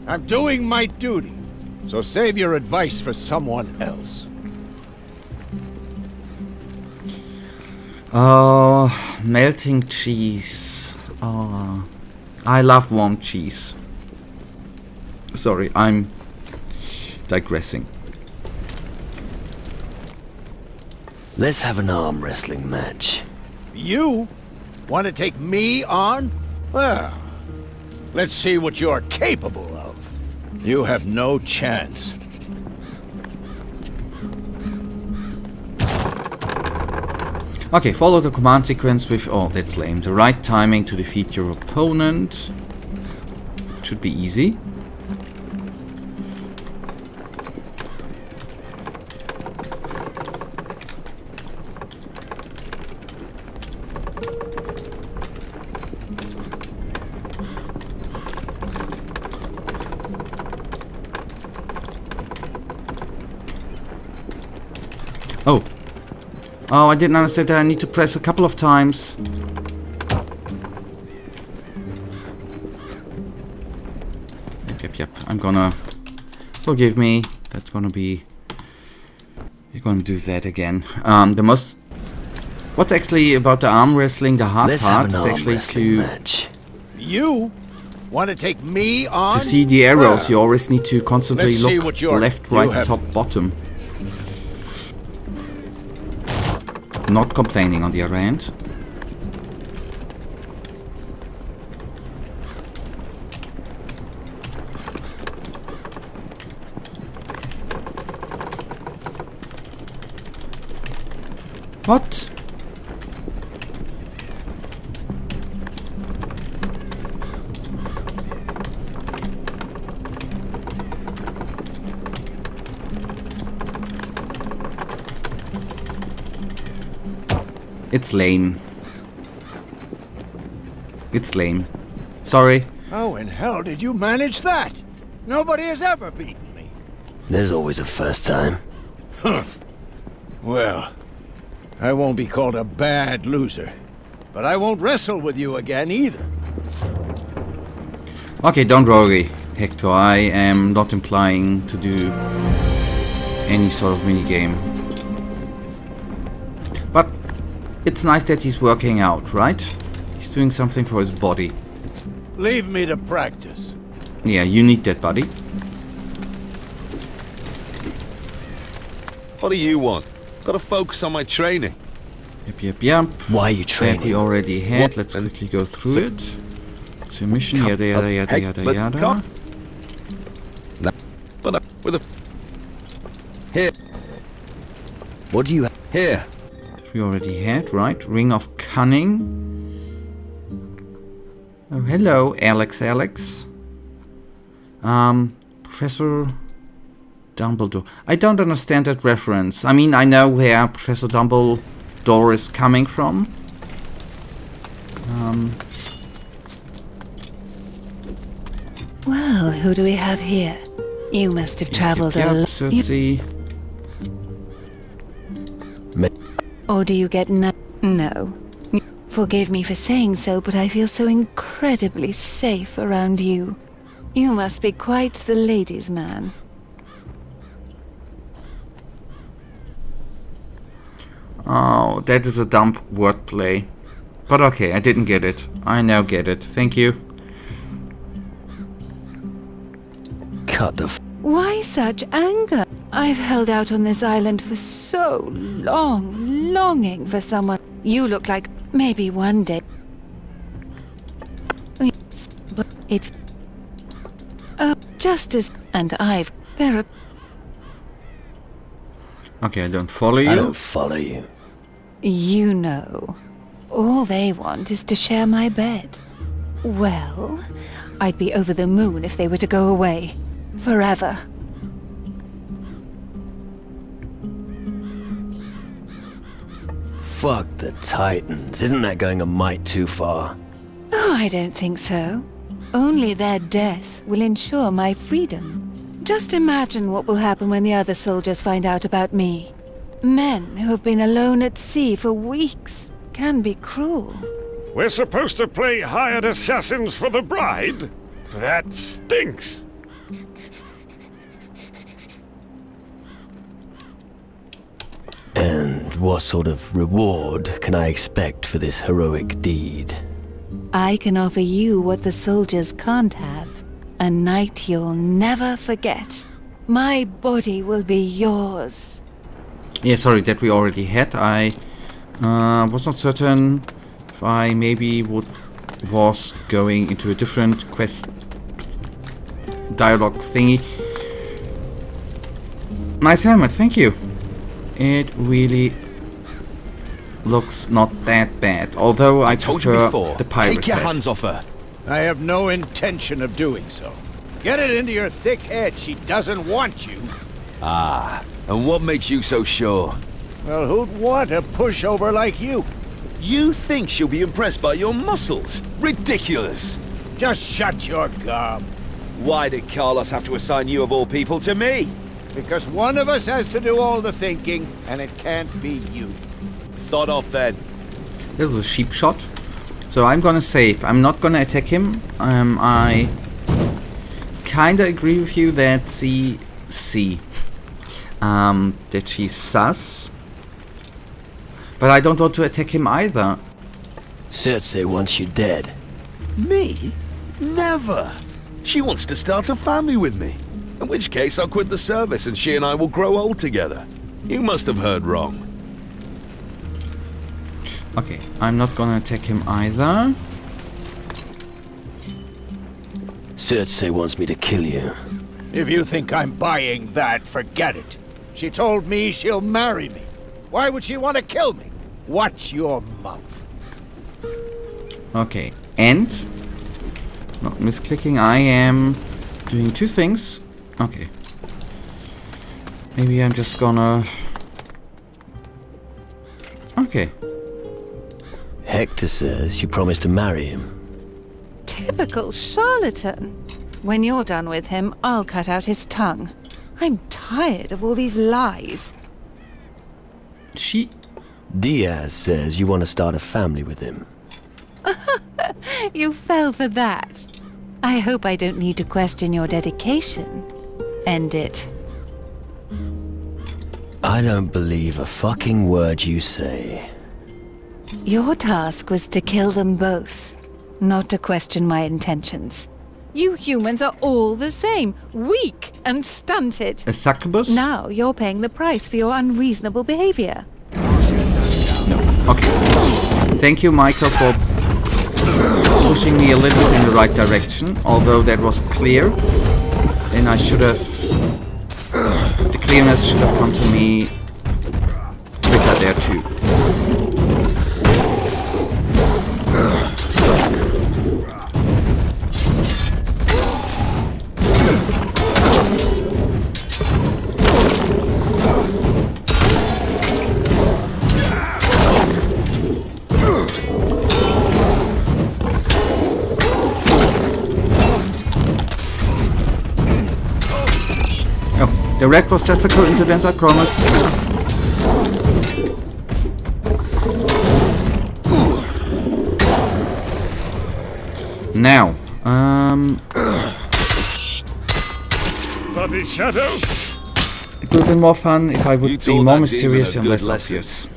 Speaker 5: I'm doing my duty. So save your advice for someone else.
Speaker 2: Oh, melting cheese. Oh, I love warm cheese. Sorry, I'm digressing.
Speaker 4: Let's have an arm wrestling match.
Speaker 5: You? Want to take me on? Well, let's see what you're capable of. You have no chance.
Speaker 2: Okay, follow the command sequence with... oh, that's lame. The right timing to defeat your opponent. Should be easy. Oh. Oh, I didn't understand that I need to press a couple of times. Yep. I'm gonna... forgive me. That's gonna be... you're gonna do that again. The most... what's actually about the arm wrestling, the hard
Speaker 4: Let's
Speaker 2: part
Speaker 4: have an
Speaker 2: is
Speaker 4: arm
Speaker 2: actually
Speaker 4: wrestling
Speaker 2: to...
Speaker 4: match.
Speaker 5: You? Want to take me on?
Speaker 2: To see the arrows, you always need to constantly
Speaker 5: let's see
Speaker 2: look
Speaker 5: what you're-
Speaker 2: left,
Speaker 5: you
Speaker 2: right,
Speaker 5: have.
Speaker 2: top, bottom. Not complaining on the other hand. What? It's lame. It's lame. Sorry.
Speaker 5: How in hell did you manage that? Nobody has ever beaten me.
Speaker 4: There's always a first time.
Speaker 5: Humph. Well, I won't be called a bad loser. But I won't wrestle with you again either.
Speaker 2: Okay, don't worry, Hector. I am not implying to do any sort of minigame. But it's nice that he's working out, right? He's doing something for his body.
Speaker 5: Leave me to practice.
Speaker 2: Yeah, you need that, buddy.
Speaker 10: What do you want? Gotta focus on my training.
Speaker 2: Yep.
Speaker 4: Why are you
Speaker 2: That
Speaker 4: training?
Speaker 2: we already had.
Speaker 10: What?
Speaker 2: Let's quickly go through
Speaker 10: So-
Speaker 2: it. Submission, yada yada yada
Speaker 10: Hey,
Speaker 2: yada
Speaker 10: but
Speaker 2: yada.
Speaker 10: come- But with a here,
Speaker 4: What do you have?
Speaker 10: here.
Speaker 2: That we already had, right? Ring of Cunning. Oh, hello, Alex. Professor Dumbledore. I don't understand that reference. I mean, I know where Professor Dumbledore is coming from.
Speaker 9: Well, who do we have here? You must have traveled a lot.
Speaker 2: So let's see.
Speaker 9: Or do you get no? Forgive me for saying so, but I feel so incredibly safe around you. You must be quite the ladies' man.
Speaker 2: Oh, that is a dumb wordplay. But okay, I didn't get it. I now get it. Thank you.
Speaker 4: Cut the
Speaker 9: Why such anger? I've held out on this island for so long, longing for someone. You look like maybe one day. Yes, but it. Oh, just as. And I've. There are.
Speaker 2: Okay, I don't follow you.
Speaker 4: I don't follow you.
Speaker 9: You know, all they want is to share my bed. Well, I'd be over the moon if they were to go away. Forever.
Speaker 4: Fuck the Titans. Isn't that going a mite too far?
Speaker 9: Oh, I don't think so. Only their death will ensure my freedom. Just imagine what will happen when the other soldiers find out about me. Men who have been alone at sea for weeks can be cruel.
Speaker 3: We're supposed to play hired assassins for the bride? That stinks.
Speaker 4: And what sort of reward can I expect for this heroic deed?
Speaker 9: I can offer you what the soldiers can't have. A night you'll never forget. My body will be yours.
Speaker 2: Yeah, sorry, that we already had. I was not certain if I maybe was going into a different quest dialogue thingy. Nice helmet, thank you. It really looks not that bad, although I
Speaker 10: Told you
Speaker 2: prefer
Speaker 10: before.
Speaker 2: the pirate
Speaker 10: Take your
Speaker 2: head.
Speaker 10: hands off her.
Speaker 5: I have no intention of doing so. Get it into your thick head. She doesn't want you.
Speaker 10: Ah, and what makes you so sure?
Speaker 5: Well, who'd want a pushover like you?
Speaker 10: You think she'll be impressed by your muscles? Ridiculous!
Speaker 5: Just shut your gob.
Speaker 10: Why did Carlos have to assign you of all people to me?
Speaker 5: Because one of us has to do all the thinking, and it can't be you.
Speaker 10: Sod off then.
Speaker 2: This is a sheep shot. So I'm gonna save. I'm not gonna attack him. I kinda agree with you that that she's sus. But I don't want to attack him either.
Speaker 4: Cersei wants you dead.
Speaker 10: Me? Never. She wants to start a family with me. In which case, I'll quit the service and she and I will grow old together. You must have heard wrong.
Speaker 2: Okay, I'm not gonna attack him either.
Speaker 4: Cersei wants me to kill you.
Speaker 5: If you think I'm buying that, forget it. She told me she'll marry me. Why would she want to kill me? Watch your mouth.
Speaker 2: Okay, and not misclicking, I am doing two things. Okay. Maybe I'm just gonna... Okay.
Speaker 4: Hector says you promised to marry him.
Speaker 9: Typical charlatan. When you're done with him, I'll cut out his tongue. I'm tired of all these lies.
Speaker 2: She...
Speaker 4: Diaz says you want to start a family with him.
Speaker 9: You fell for that. I hope I don't need to question your dedication. End it.
Speaker 4: I don't believe a fucking word you say.
Speaker 9: Your task was to kill them both, not to question my intentions. You humans are all the same, weak and stunted.
Speaker 2: A succubus?
Speaker 9: Now you're paying the price for your unreasonable behavior.
Speaker 2: No. Okay. Thank you, Michael, for pushing me a little bit in the right direction, although that was clear. And I should have... The clearness should have come to me quicker there too. The wreck was just a coincidence, I promise. Now,
Speaker 3: Bloody shadow.
Speaker 2: it would have been more fun if I would
Speaker 10: You
Speaker 2: be
Speaker 10: taught
Speaker 2: more
Speaker 10: that
Speaker 2: mysterious
Speaker 10: demon a
Speaker 2: and
Speaker 10: good
Speaker 2: less
Speaker 10: lesson.
Speaker 2: obvious.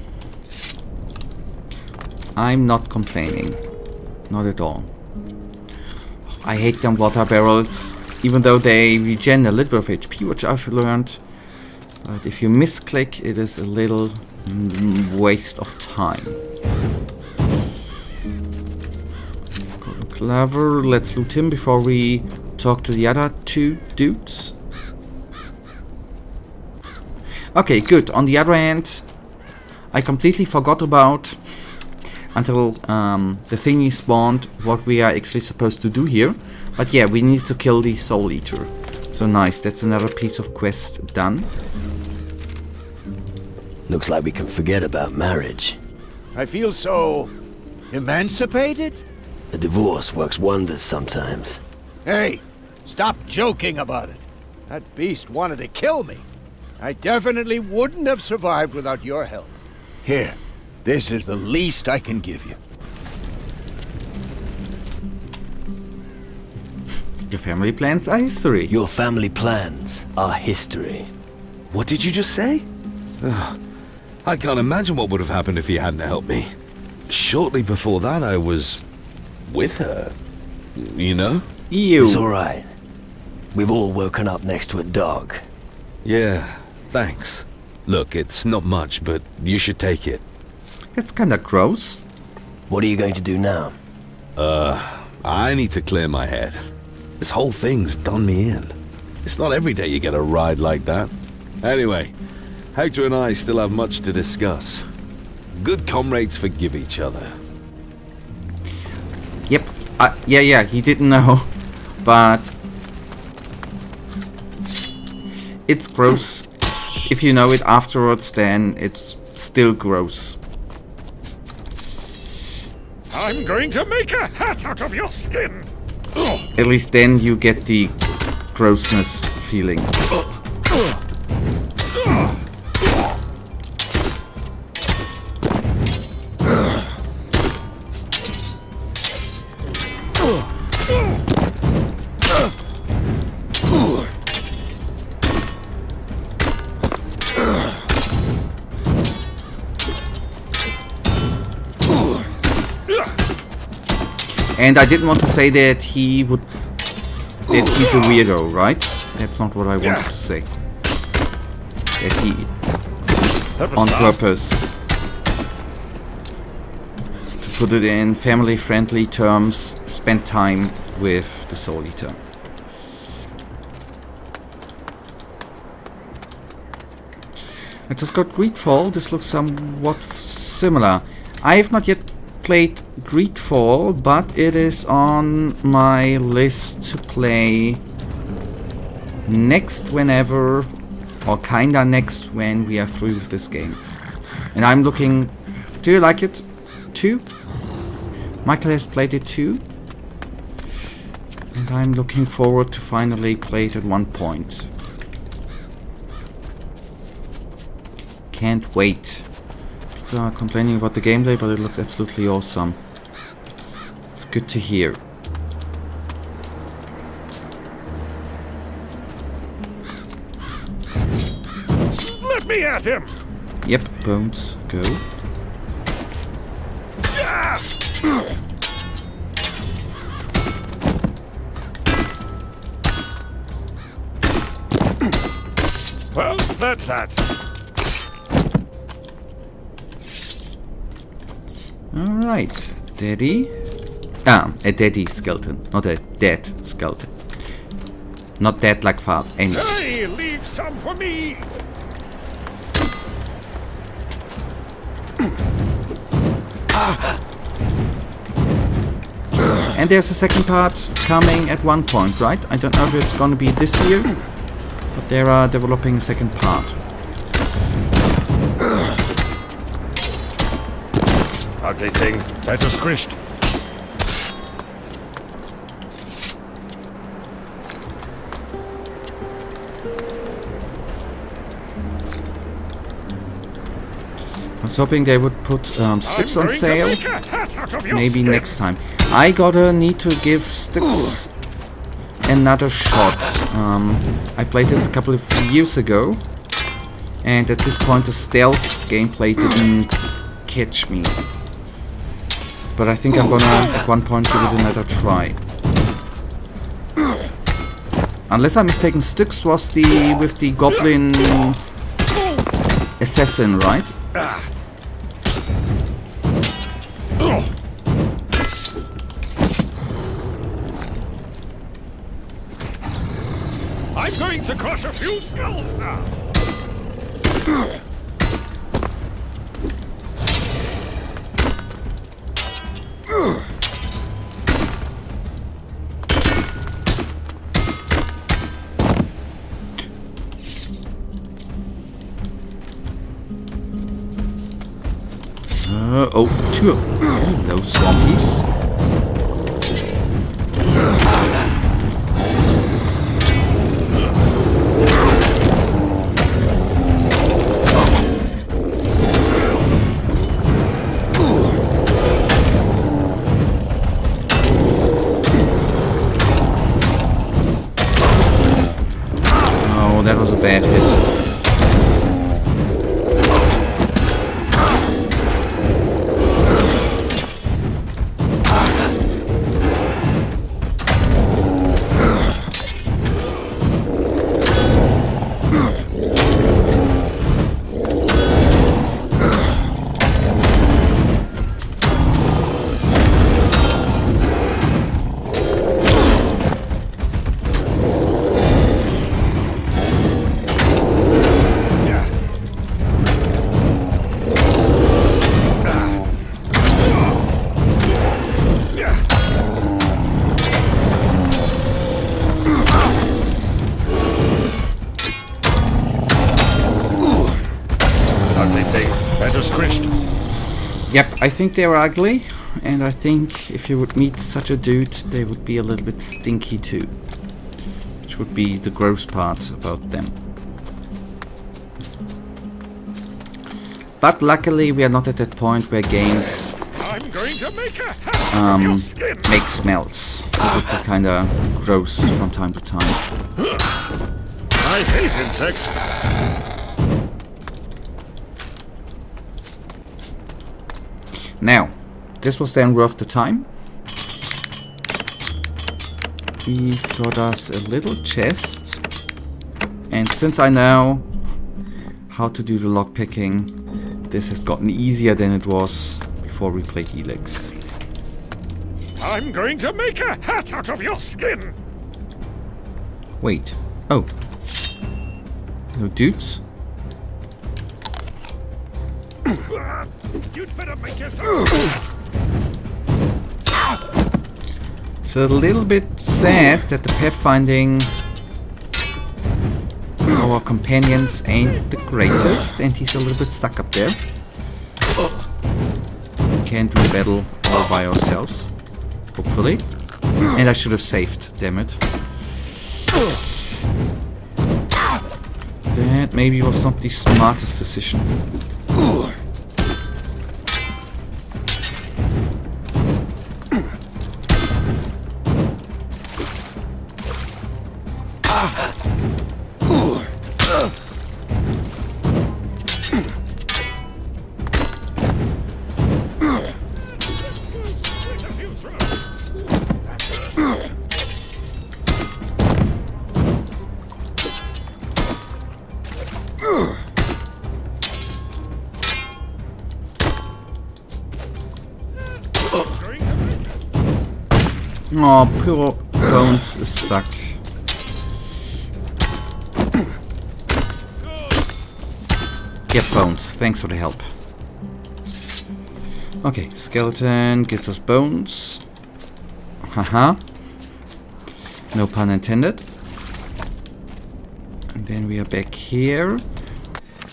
Speaker 2: I'm not complaining. Not at all. I hate them water barrels, even though they regen a little bit of HP, which I've learned. But if you misclick, it is a little waste of time. Clever, let's loot him before we talk to the other two dudes. Okay, good. On the other hand, I completely forgot about, until the thingy spawned, what we are actually supposed to do here. But yeah, we need to kill the Soul Eater. So nice, that's another piece of quest done.
Speaker 4: Looks like we can forget about marriage.
Speaker 5: I feel so... emancipated?
Speaker 4: A divorce works wonders sometimes.
Speaker 5: Hey, stop joking about it. That beast wanted to kill me. I definitely wouldn't have survived without your help. Here, this is the least I can give you.
Speaker 2: Your family plans are history.
Speaker 4: Your family plans are history.
Speaker 10: What did you just say? Ugh, I can't imagine what would have happened if you hadn't helped me. Shortly before that, I was... with her. You know?
Speaker 2: Ew.
Speaker 4: It's alright. We've all woken up next to a dog.
Speaker 10: Yeah, thanks. Look, it's not much, but you should take it.
Speaker 2: That's kinda gross.
Speaker 4: What are you going to do now?
Speaker 10: I need to clear my head. This whole thing's done me in. It's not every day you get a ride like that. Anyway, Hector and I still have much to discuss. Good comrades forgive each other.
Speaker 2: Yep. Yeah, he didn't know. But... it's gross. If you know it afterwards, then it's still gross.
Speaker 3: I'm going to make a hat out of your skin.
Speaker 2: At least then you get the grossness feeling. And I didn't want to say that he's a weirdo, right? That's not what I wanted to say. That he, on purpose, to put it in family-friendly terms, spent time with the Soul Eater. I just got Greedfall. This looks somewhat similar. I have not yet played Greedfall, but it is on my list to play next whenever, or kinda next when we are through with this game. And I'm looking... Do you like it too? Michael has played it too. And I'm looking forward to finally play it at one point. Can't wait. People are complaining about the gameplay, but it looks absolutely awesome. It's good to hear.
Speaker 3: Let me at him!
Speaker 2: Yep, Bones, go.
Speaker 3: Well, that's that.
Speaker 2: Alright, Daddy. Ah, a daddy skeleton, not a dead skeleton. Not dead like father. Anyway.
Speaker 3: Hey, leave some for me!
Speaker 2: And there's a second part coming at one point, right? I don't know if it's gonna be this year, but they are developing a second part.
Speaker 3: Ugly thing, better squished.
Speaker 2: I was hoping they would put sticks on sale. Maybe next time. I gotta need to give sticks another shot. I played it a couple of years ago, and at this point the stealth gameplay didn't catch me. But I think I'm gonna at one point give it another try. Unless I'm mistaken, Styx was the with the goblin assassin, right?
Speaker 3: I'm going to crush a few skulls now.
Speaker 2: Oh, two. Hello, swampies. Oh, that was a bad hit. Yep, I think they're ugly, and I think if you would meet such a dude, they would be a little bit stinky too. Which would be the gross part about them. But luckily we are not at that point where games make smells. It would be kinda gross from time to time.
Speaker 3: I hate insects.
Speaker 2: Now, this was then worth the time. We've got us a little chest. And since I know how to do the lockpicking, this has gotten easier than it was before we played Helix.
Speaker 3: I'm going to make a hat out of your skin!
Speaker 2: Wait. Oh. No dudes?
Speaker 3: You'd better make yourself...
Speaker 2: It's a little bit sad that the pathfinding our companions ain't the greatest, and he's a little bit stuck up there. We can't do battle all by ourselves, hopefully. And I should have saved, damn it. That maybe was not the smartest decision. Oh, poor Bones is stuck. Get Bones, thanks for the help. Okay, skeleton gives us bones. Haha. No pun intended. And then we are back here.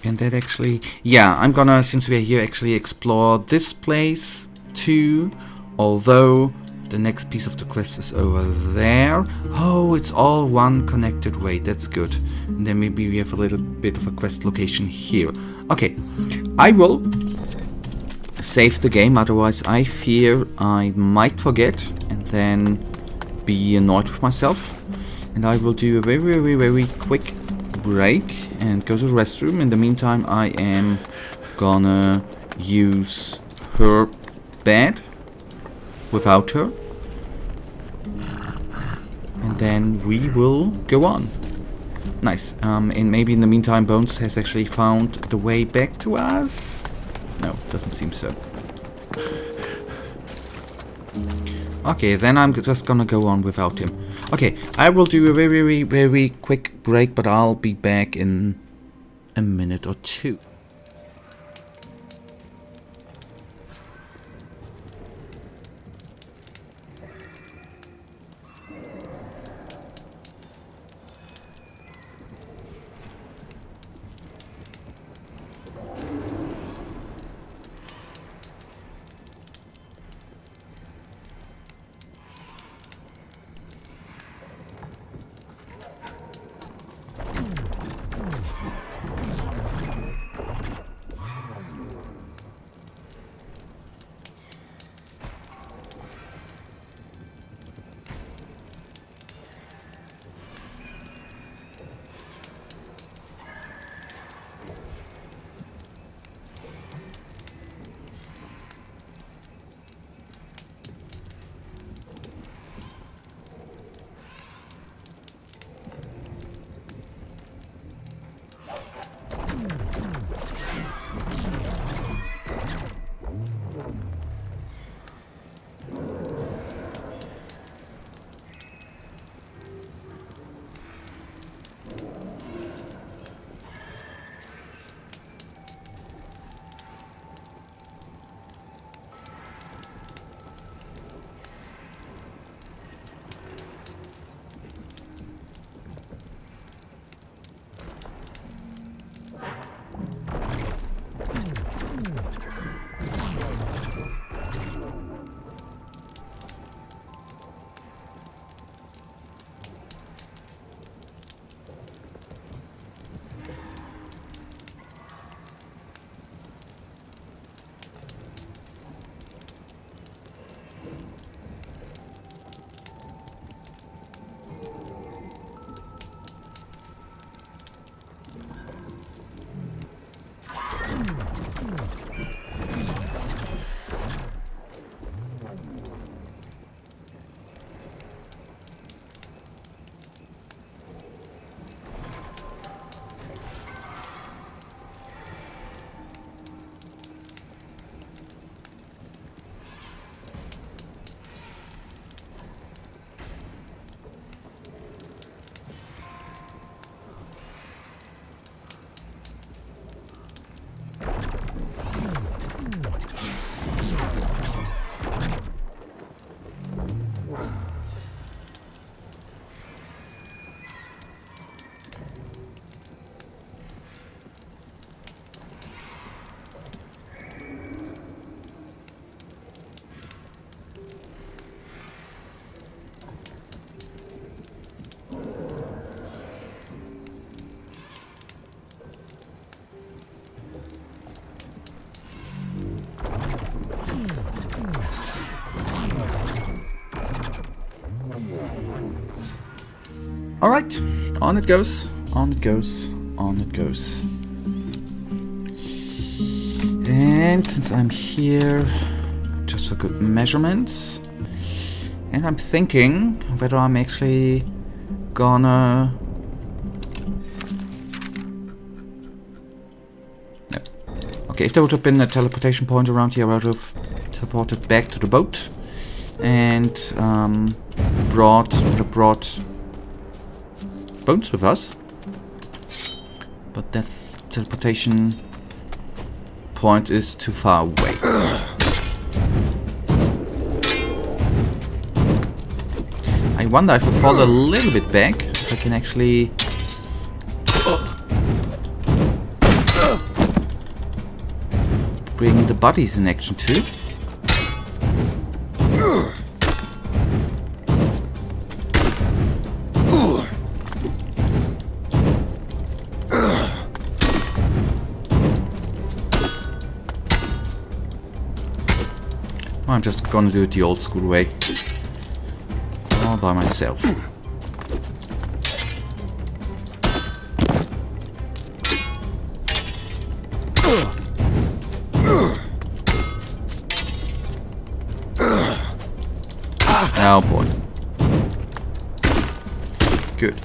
Speaker 2: And that actually... Yeah, I'm gonna, since we're here, actually explore this place too. Although the next piece of the quest is over there. Oh, it's all one connected way. That's good. And then maybe we have a little bit of a quest location here. Okay, I will save the game. Otherwise, I fear I might forget and then be annoyed with myself. And I will do a very quick break and go to the restroom. In the meantime, I am gonna use her bed without her, and then we will go on. Nice. And maybe in the meantime Bones has actually found the way back to us. No, doesn't seem so. Okay, then I'm just gonna go on without him. Okay, I will do a very quick break, but I'll be back in a minute or two. Alright, on it goes, on it goes, on it goes. And since I'm here, just for good measurements, and I'm thinking whether I'm actually gonna... No. Okay, if there would have been a teleportation point around here, I would have teleported back to the boat and would have brought Bones with us. But that teleportation point is too far away. I wonder if I fall a little bit back, if I can actually... bring the bodies in action too. I'm just gonna do it the old school way. All by myself. Oh boy. Good.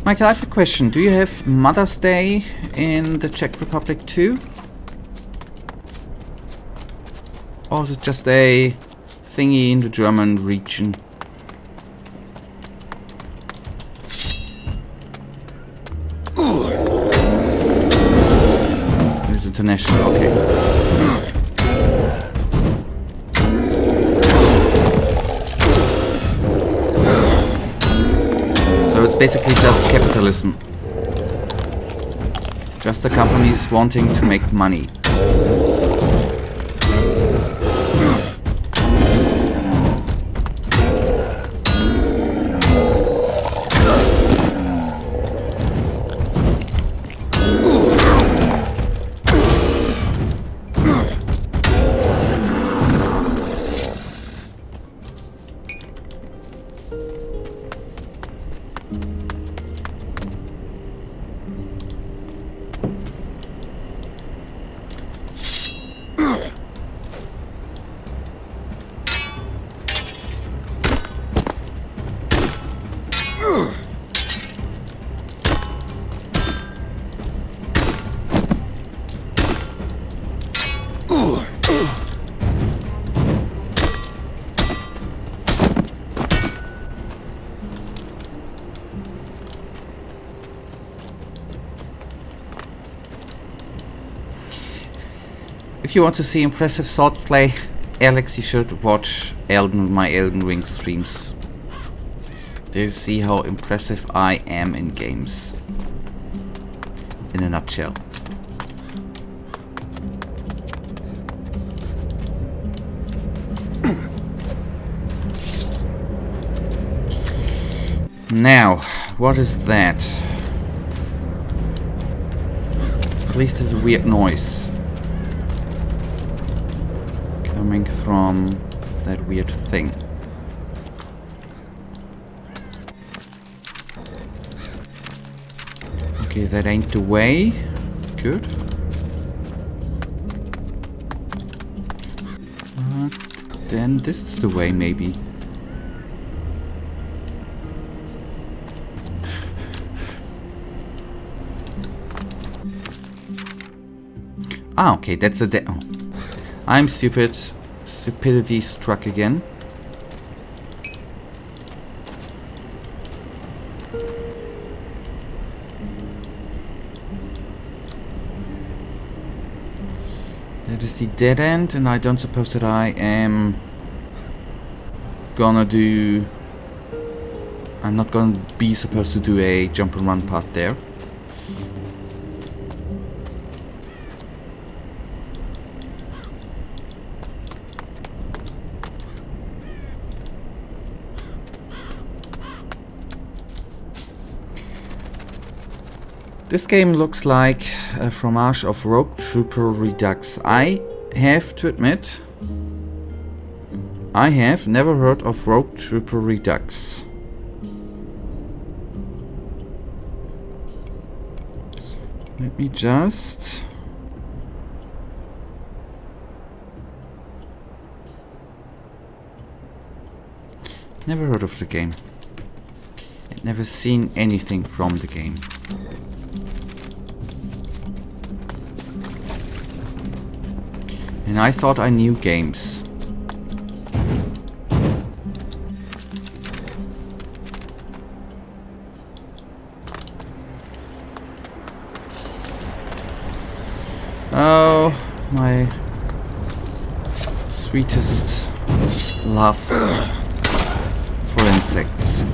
Speaker 2: Michael, I have a question. Do you have Mother's Day in the Czech Republic too? Or is it just a thingy in the German region? It's international, okay. So it's basically just capitalism. Just the companies wanting to make money. If you want to see impressive swordplay, Alex, you should watch my Elden Ring streams. There you see how impressive I am in games. In a nutshell. Now, what is that? At least there's a weird noise coming from that weird thing. Okay, that ain't the way. Good. Then this is the way, maybe. Ah, okay, that's a oh. I'm stupid. Stupidity struck again. That is the dead end, and I don't suppose that I am gonna do... I'm not gonna be supposed to do a jump and run part there. This game looks like a fromage of Rogue Trooper Redux. I have to admit, I have never heard of Rogue Trooper Redux. Let me just... Never heard of the game. I've never seen anything from the game. And I thought I knew games. Oh, my sweetest love for insects.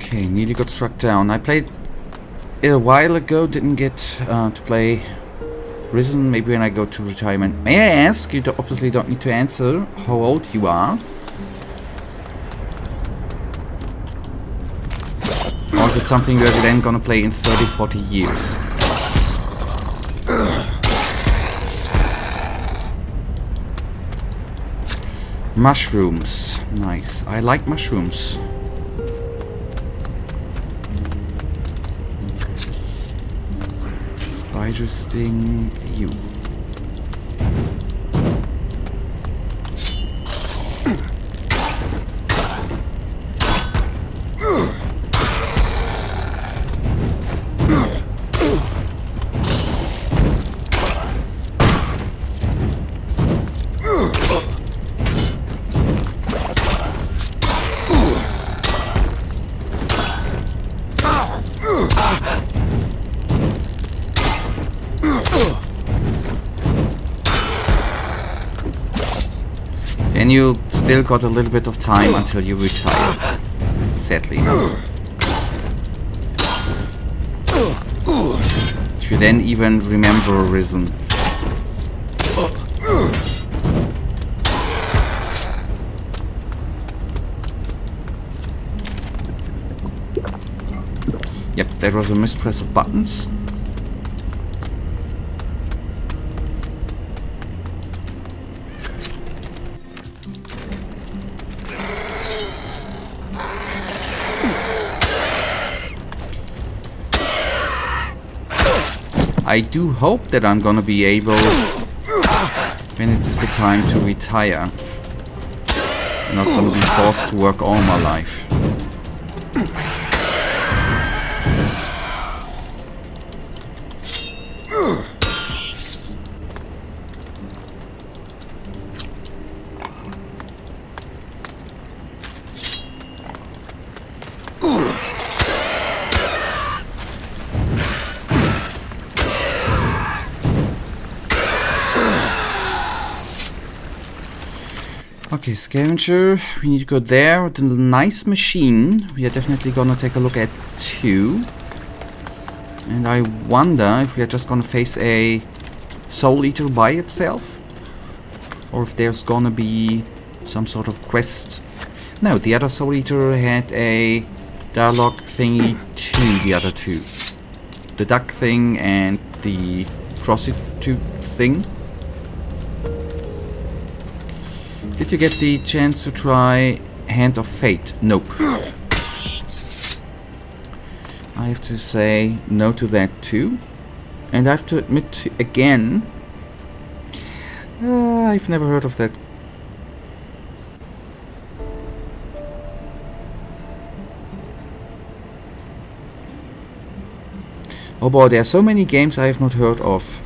Speaker 2: Okay, nearly got struck down. I played it a while ago, didn't get to play Risen. Maybe when I go to retirement. May I ask? You obviously don't need to answer how old you are. Or is it something you're then gonna play in 30, 40 years? Mushrooms. Nice. I like mushrooms. Spider sting you. And you still got a little bit of time until you retire. Sadly. If you then even remember Risen. Yep, that was a mispress of buttons. I do hope that I'm gonna be able, when it's the time to retire, I'm not gonna be forced to work all my life. Okay, scavenger, we need to go there. The nice machine, we are definitely gonna take a look at too. And I wonder if we are just gonna face a soul eater by itself, or if there's gonna be some sort of quest. No, the other soul eater had a dialogue thingy to the other two. The duck thing and the prostitute thing. Did you get the chance to try Hand of Fate? Nope. I have to say no to that too. And I have to admit again, I've never heard of that. Oh boy, there are so many games I have not heard of.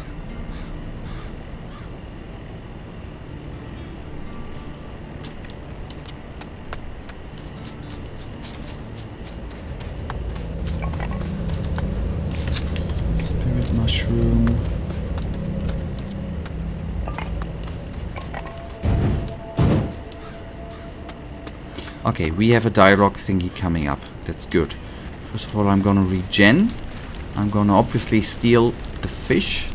Speaker 2: room. Okay, we have a dialogue thingy coming up. That's good. First of all, I'm gonna regen. I'm gonna obviously steal the fish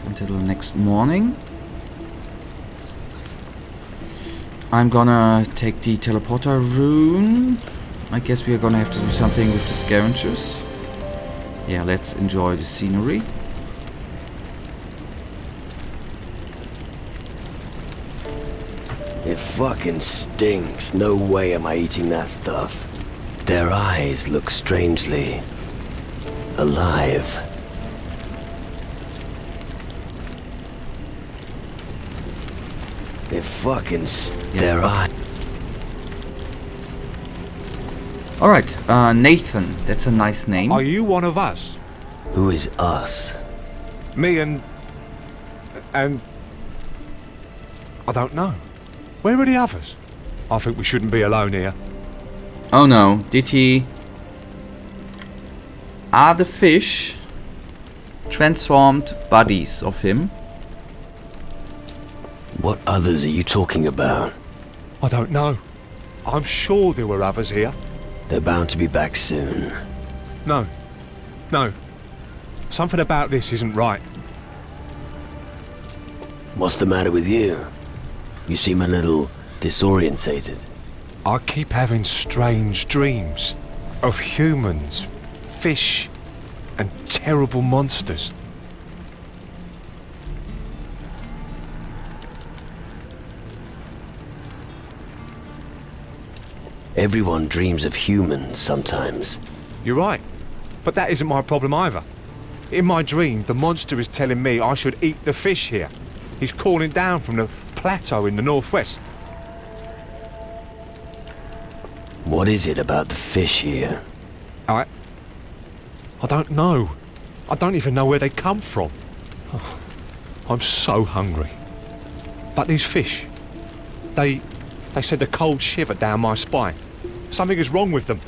Speaker 2: until the next morning. I'm gonna take the teleporter rune. I guess we are gonna have to do something with the scavengers. Yeah, let's enjoy the scenery.
Speaker 4: It fucking stinks. No way am I eating that stuff. Their eyes look strangely alive. It fucking their eyes.
Speaker 2: Alright, Nathan. That's a nice name.
Speaker 6: Are you one of us?
Speaker 4: Who is us?
Speaker 6: Me and I don't know. Where are the others? I think we shouldn't be alone here.
Speaker 2: Oh no, did he... Are the fish transformed bodies of him?
Speaker 4: What others are you talking about?
Speaker 6: I don't know. I'm sure there were others here.
Speaker 4: They're bound to be back soon.
Speaker 6: No. No. Something about this isn't right.
Speaker 4: What's the matter with you? You seem a little disorientated.
Speaker 6: I keep having strange dreams of humans, fish, and terrible monsters.
Speaker 4: Everyone dreams of humans sometimes.
Speaker 6: You're right, but that isn't my problem either. In my dream, the monster is telling me I should eat the fish here. He's calling down from the plateau in the northwest.
Speaker 4: What is it about the fish here?
Speaker 6: I don't know. I don't even know where they come from. Oh, I'm so hungry. But these fish, they send a cold shiver down my spine. Something is wrong with them.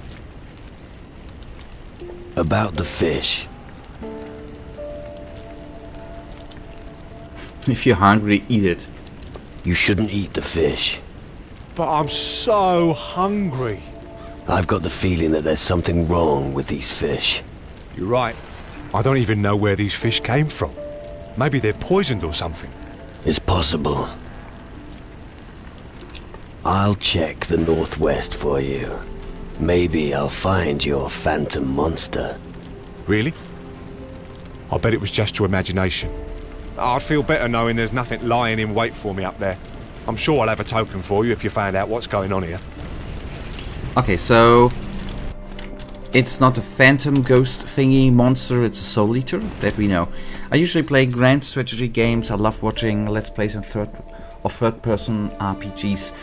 Speaker 4: About the fish.
Speaker 2: If you're hungry, eat it.
Speaker 4: You shouldn't eat the fish.
Speaker 6: But I'm so hungry.
Speaker 4: I've got the feeling that there's something wrong with these fish.
Speaker 6: You're right. I don't even know where these fish came from. Maybe they're poisoned or something.
Speaker 4: It's possible. I'll check the northwest for you. Maybe I'll find your phantom monster.
Speaker 6: Really? I bet it was just your imagination. I'd feel better knowing there's nothing lying in wait for me up there. I'm sure I'll have a token for you if you find out what's going on here.
Speaker 2: Okay, so... It's not a phantom ghost thingy monster, it's a soul eater, that we know. I usually play grand strategy games, I love watching let's plays and third-person RPGs.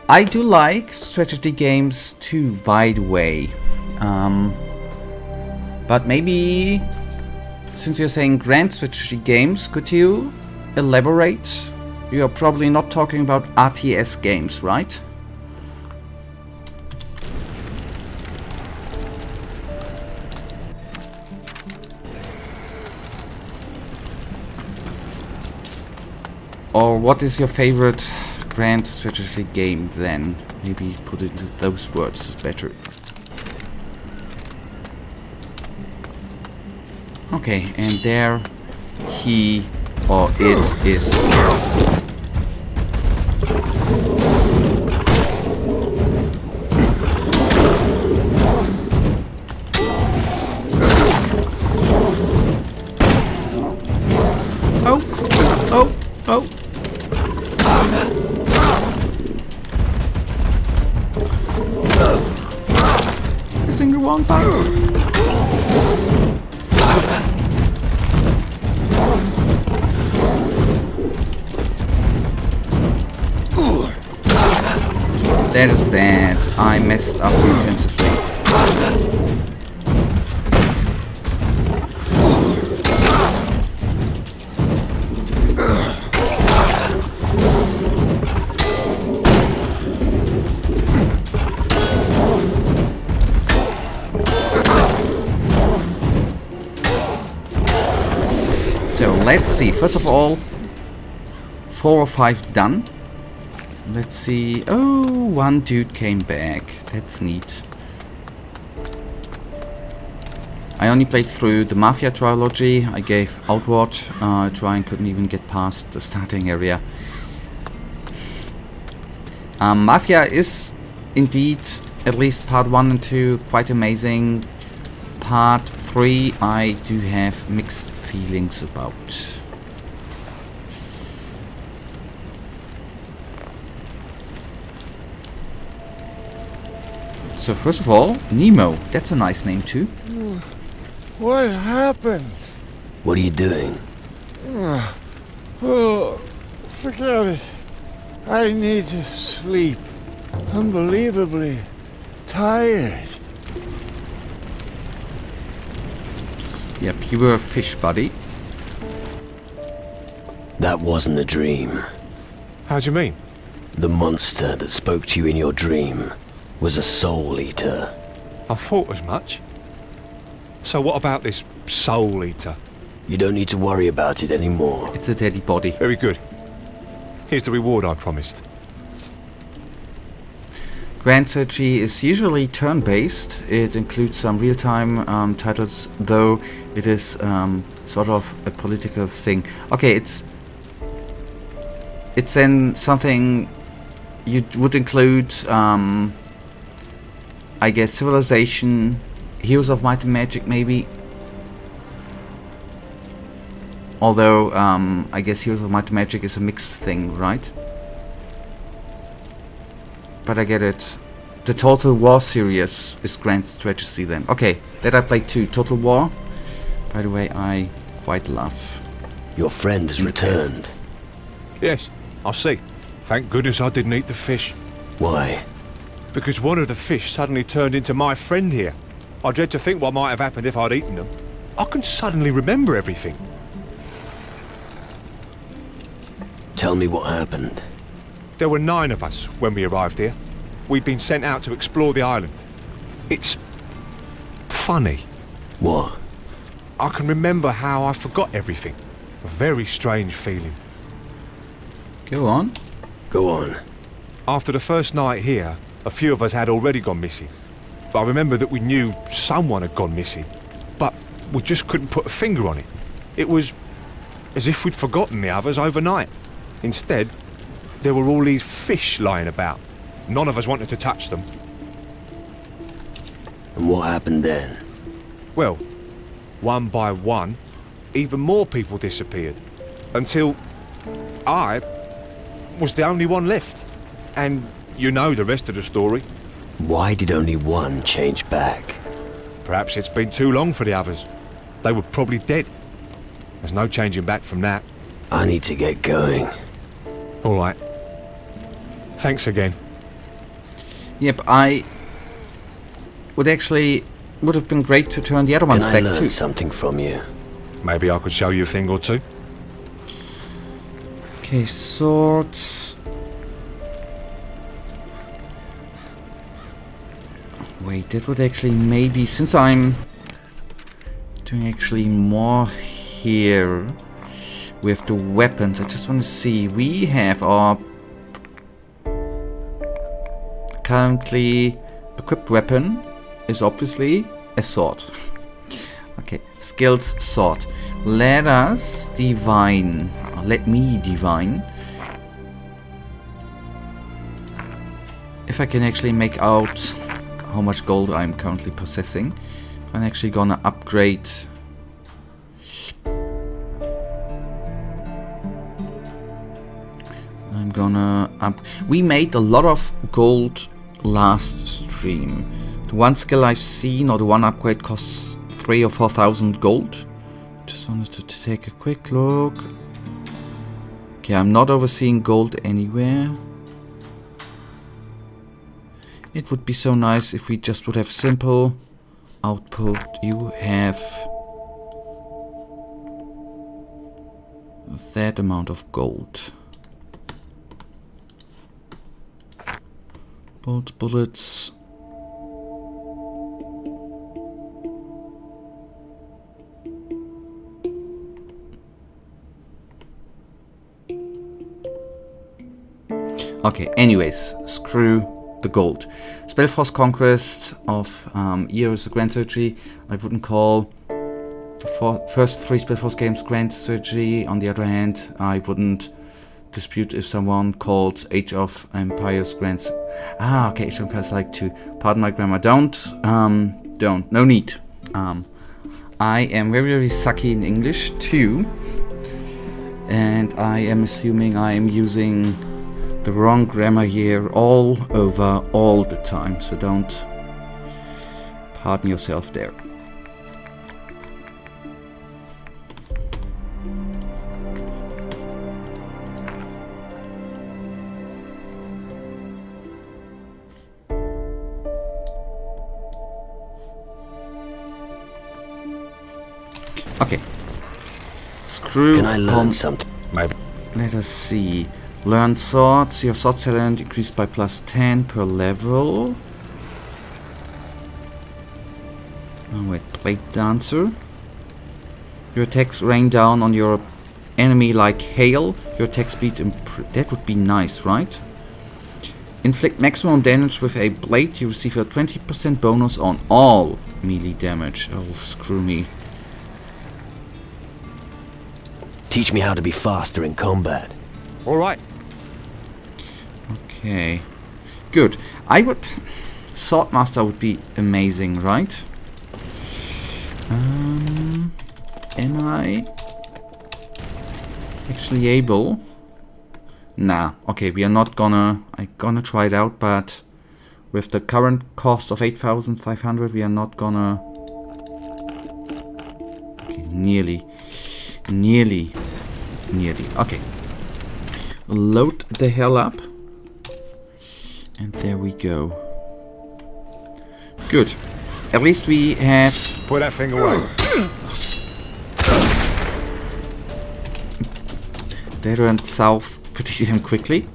Speaker 2: I do like strategy games too, by the way. But maybe, since you're saying grand strategy games, could you elaborate? You're probably not talking about RTS games, right? Or what is your favorite grand strategy game then? Maybe put it into those words better. Okay, and there he or it is. Oh, oh, oh. Pressing the wrong button. That is bad. I messed up intensively. let's see. First of all, 4 or 5 done. Let's see. Oh, one dude came back. That's neat. I only played through the Mafia trilogy. I gave Outward a try and couldn't even get past the starting area. Mafia is indeed, at least part 1 and 2, quite amazing. Part 3 I do have mixed feelings about. So first of all, Nemo. That's a nice name too.
Speaker 11: What happened?
Speaker 4: What are you doing?
Speaker 11: Oh, forget it. I need to sleep. Unbelievably tired.
Speaker 2: Yep, you were a fish, buddy.
Speaker 4: That wasn't a dream.
Speaker 6: How do you mean?
Speaker 4: The monster that spoke to you in your dream was a soul eater.
Speaker 6: I thought as much. So what about this soul eater?
Speaker 4: You don't need to worry about it anymore.
Speaker 2: It's a dead body.
Speaker 6: Very good. Here's the reward I promised.
Speaker 2: Grand Strategy is usually turn-based. It includes some real-time titles, though it is sort of a political thing. Okay, it's then something you would include, I guess, Civilization, Heroes of Might and Magic, maybe. Although, I guess Heroes of Might and Magic is a mixed thing, right? But I get it. The Total War series is Grand Strategy then. Okay, that I played too. Total War, by the way, I quite love.
Speaker 4: Your friend has returned.
Speaker 6: Yes, I see. Thank goodness I didn't eat the fish.
Speaker 4: Why?
Speaker 6: Because one of the fish suddenly turned into my friend here. I dread to think what might have happened if I'd eaten them. I can suddenly remember everything.
Speaker 4: Tell me what happened.
Speaker 6: There were 9 of us when we arrived here. We'd been sent out to explore the island. It's funny.
Speaker 4: What?
Speaker 6: I can remember how I forgot everything. A very strange feeling.
Speaker 2: Go on.
Speaker 4: Go on.
Speaker 6: After the first night here, a few of us had already gone missing. But I remember that we knew someone had gone missing, but we just couldn't put a finger on it. It was as if we'd forgotten the others overnight. Instead, there were all these fish lying about. None of us wanted to touch them.
Speaker 4: And what happened then?
Speaker 6: Well, one by one, even more people disappeared. Until I was the only one left. And you know the rest of the story.
Speaker 4: Why did only one change back?
Speaker 6: Perhaps it's been too long for the others. They were probably dead. There's no changing back from that.
Speaker 4: I need to get going.
Speaker 6: All right. Thanks again.
Speaker 2: Yep, I would have been great to turn the other ones
Speaker 4: Can
Speaker 2: back
Speaker 4: I learn
Speaker 2: too.
Speaker 4: something from you?
Speaker 6: Maybe I could show you a thing or two.
Speaker 2: Okay, swords. Wait, that would actually maybe, since I'm doing actually more here with the weapons, I just want to see. We have our currently equipped weapon is obviously a sword. Okay, skills sword. Let us divine, or let me divine, if I can actually make out how much gold I'm currently possessing. If I'm actually gonna upgrade we made a lot of gold last stream. The one skill I've seen, or the one upgrade, costs 3,000 or 4,000 gold. Just wanted to take a quick look. Okay, I'm not overseeing gold anywhere. It would be so nice if we just would have simple output. You have that amount of gold. Bullets. Okay, anyways, screw the gold. Spellforce Conquest of Eos, the Grand Strategy. I wouldn't call the first 3 Spellforce games Grand Strategy. On the other hand, I wouldn't dispute if someone called Age of Empires Grand... okay, Age of Empires like to... Pardon my grammar. Don't. No need. I am very, very sucky in English too. And I am assuming I am using the wrong grammar here all over all the time. So don't pardon yourself there. Okay. Screw.
Speaker 4: Can I learn something?
Speaker 2: Let us see. Learn swords. Your sword talent increased by +10 per level. Oh wait, Blade Dancer. Your attacks rain down on your enemy like hail. Your attack speed that would be nice, right? Inflict maximum damage with a blade. You receive a 20% bonus on all melee damage. Oh, screw me.
Speaker 4: Teach me how to be faster in combat.
Speaker 6: All right.
Speaker 2: Okay. Good. I would... Swordmaster would be amazing, right? Am I actually able? Nah. Okay, we are not gonna... I'm gonna try it out, but with the current cost of 8,500, we are not gonna... Okay, nearly. Okay. Load the hell up. And there we go. Good. At least we have...
Speaker 6: Put that thing away.
Speaker 2: They went south pretty damn quickly.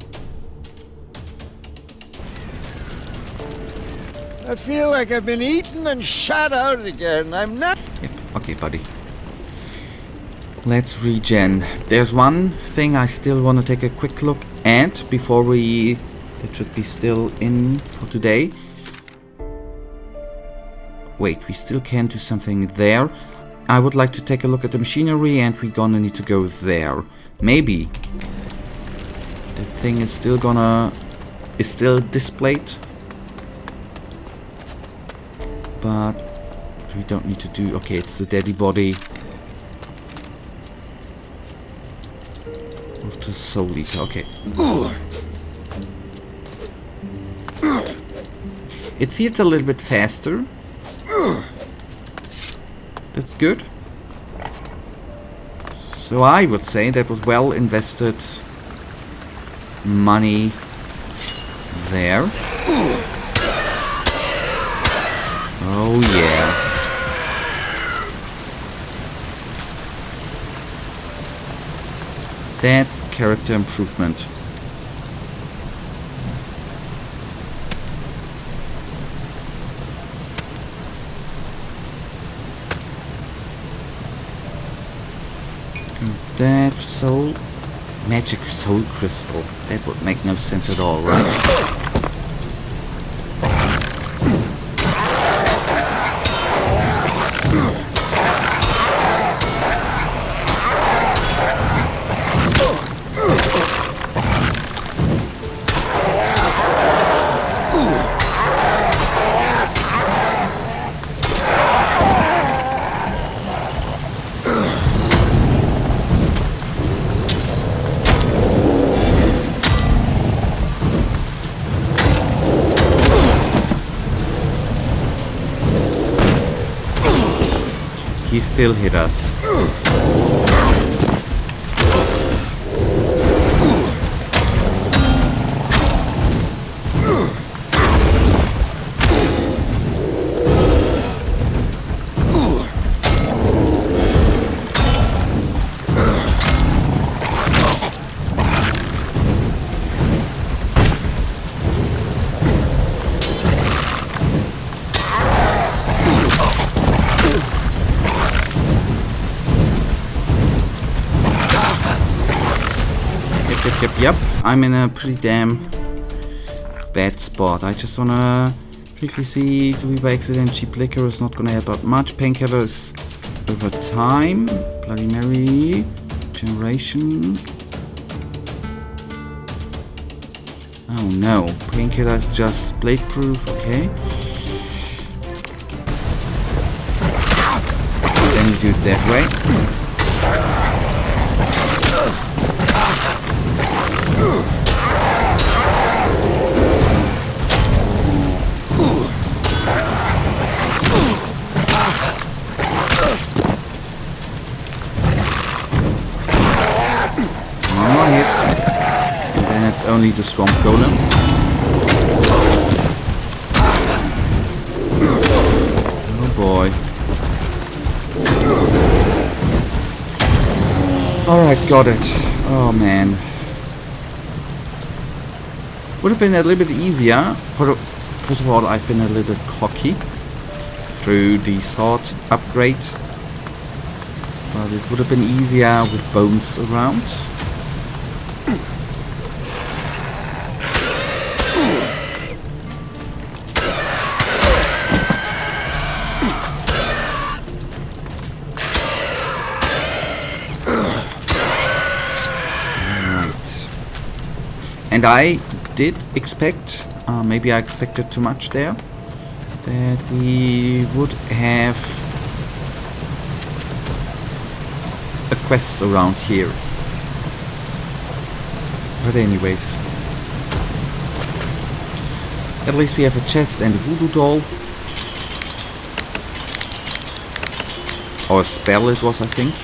Speaker 11: I feel like I've been eaten and shot out again. I'm not...
Speaker 2: Yep. Okay, buddy. Let's regen. There's one thing I still want to take a quick look at before we... That should be still in for today. Wait, we still can do something there. I would like to take a look at the machinery and we're gonna need to go there. Maybe that thing is still displayed. But we don't need to do... Okay, it's the deadly body of the Soul Eater. Okay. It feels a little bit faster. That's good. So I would say that was well invested money there. Oh yeah. That's character improvement. That soul... Magic soul crystal. That would make no sense at all, right? He still hit us. Yep, I'm in a pretty damn bad spot. I just wanna quickly see, do we by accident? Cheap liquor is not gonna help out much. Painkillers over time. Bloody Mary. Generation. Oh no. Painkiller is just blade proof. Okay. Then we do it that way. One more hit. And then it's only the swamp golem. Oh boy. Alright, got it. Oh man. Would have been a little bit easier. First of all, I've been a little bit cocky through the sword upgrade. But it would have been easier with bones around. And I did expect, maybe I expected too much there, that we would have a quest around here. But anyways, at least we have a chest and a voodoo doll. Or a spell it was, I think.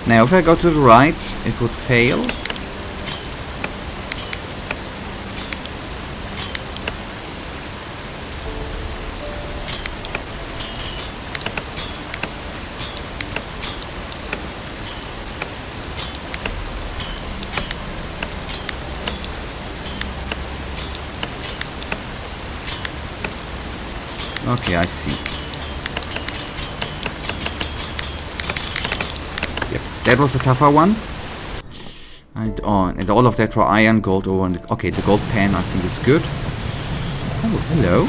Speaker 2: Now if I go to the right, it would fail. Okay, I see. That was a tougher one. And all of that for iron, gold ore, and okay, the gold pan I think is good. Oh, hello.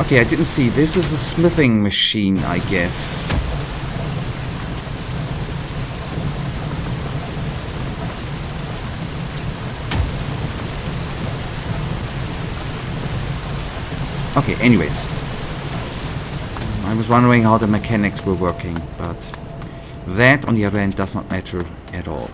Speaker 2: Okay, I didn't see. This is a smithing machine, I guess. Okay, anyways. I was wondering how the mechanics were working, but that, on the other hand, does not matter at all.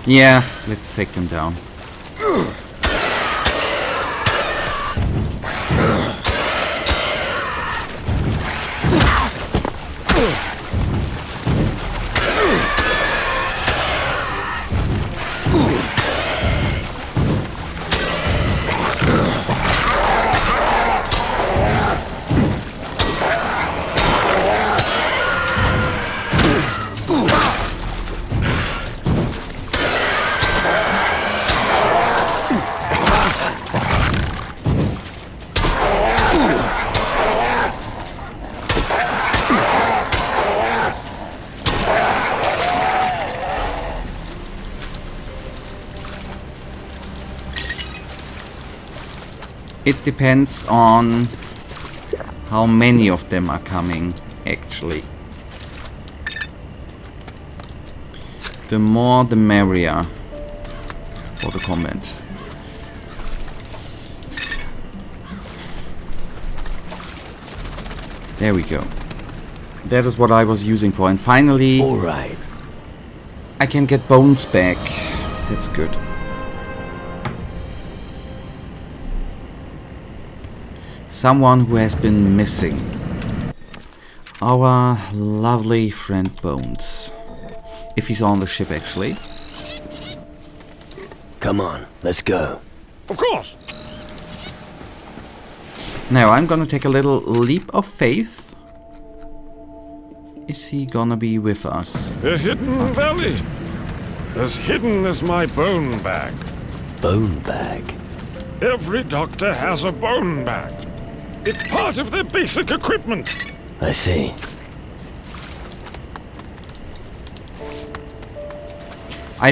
Speaker 2: Yeah, let's take them down. It depends on how many of them are coming, actually. The more the merrier for the combat. There we go. That is what I was using for. And finally,
Speaker 4: All right.
Speaker 2: I can get bones back. That's good. Someone who has been missing. Our lovely friend Bones. If he's on the ship, actually.
Speaker 4: Come on, let's go.
Speaker 3: Of course.
Speaker 2: Now, I'm gonna take a little leap of faith. Is he gonna be with us?
Speaker 3: A hidden valley. As hidden as my bone bag.
Speaker 4: Bone bag?
Speaker 3: Every doctor has a bone bag. It's part of their basic equipment.
Speaker 4: I see.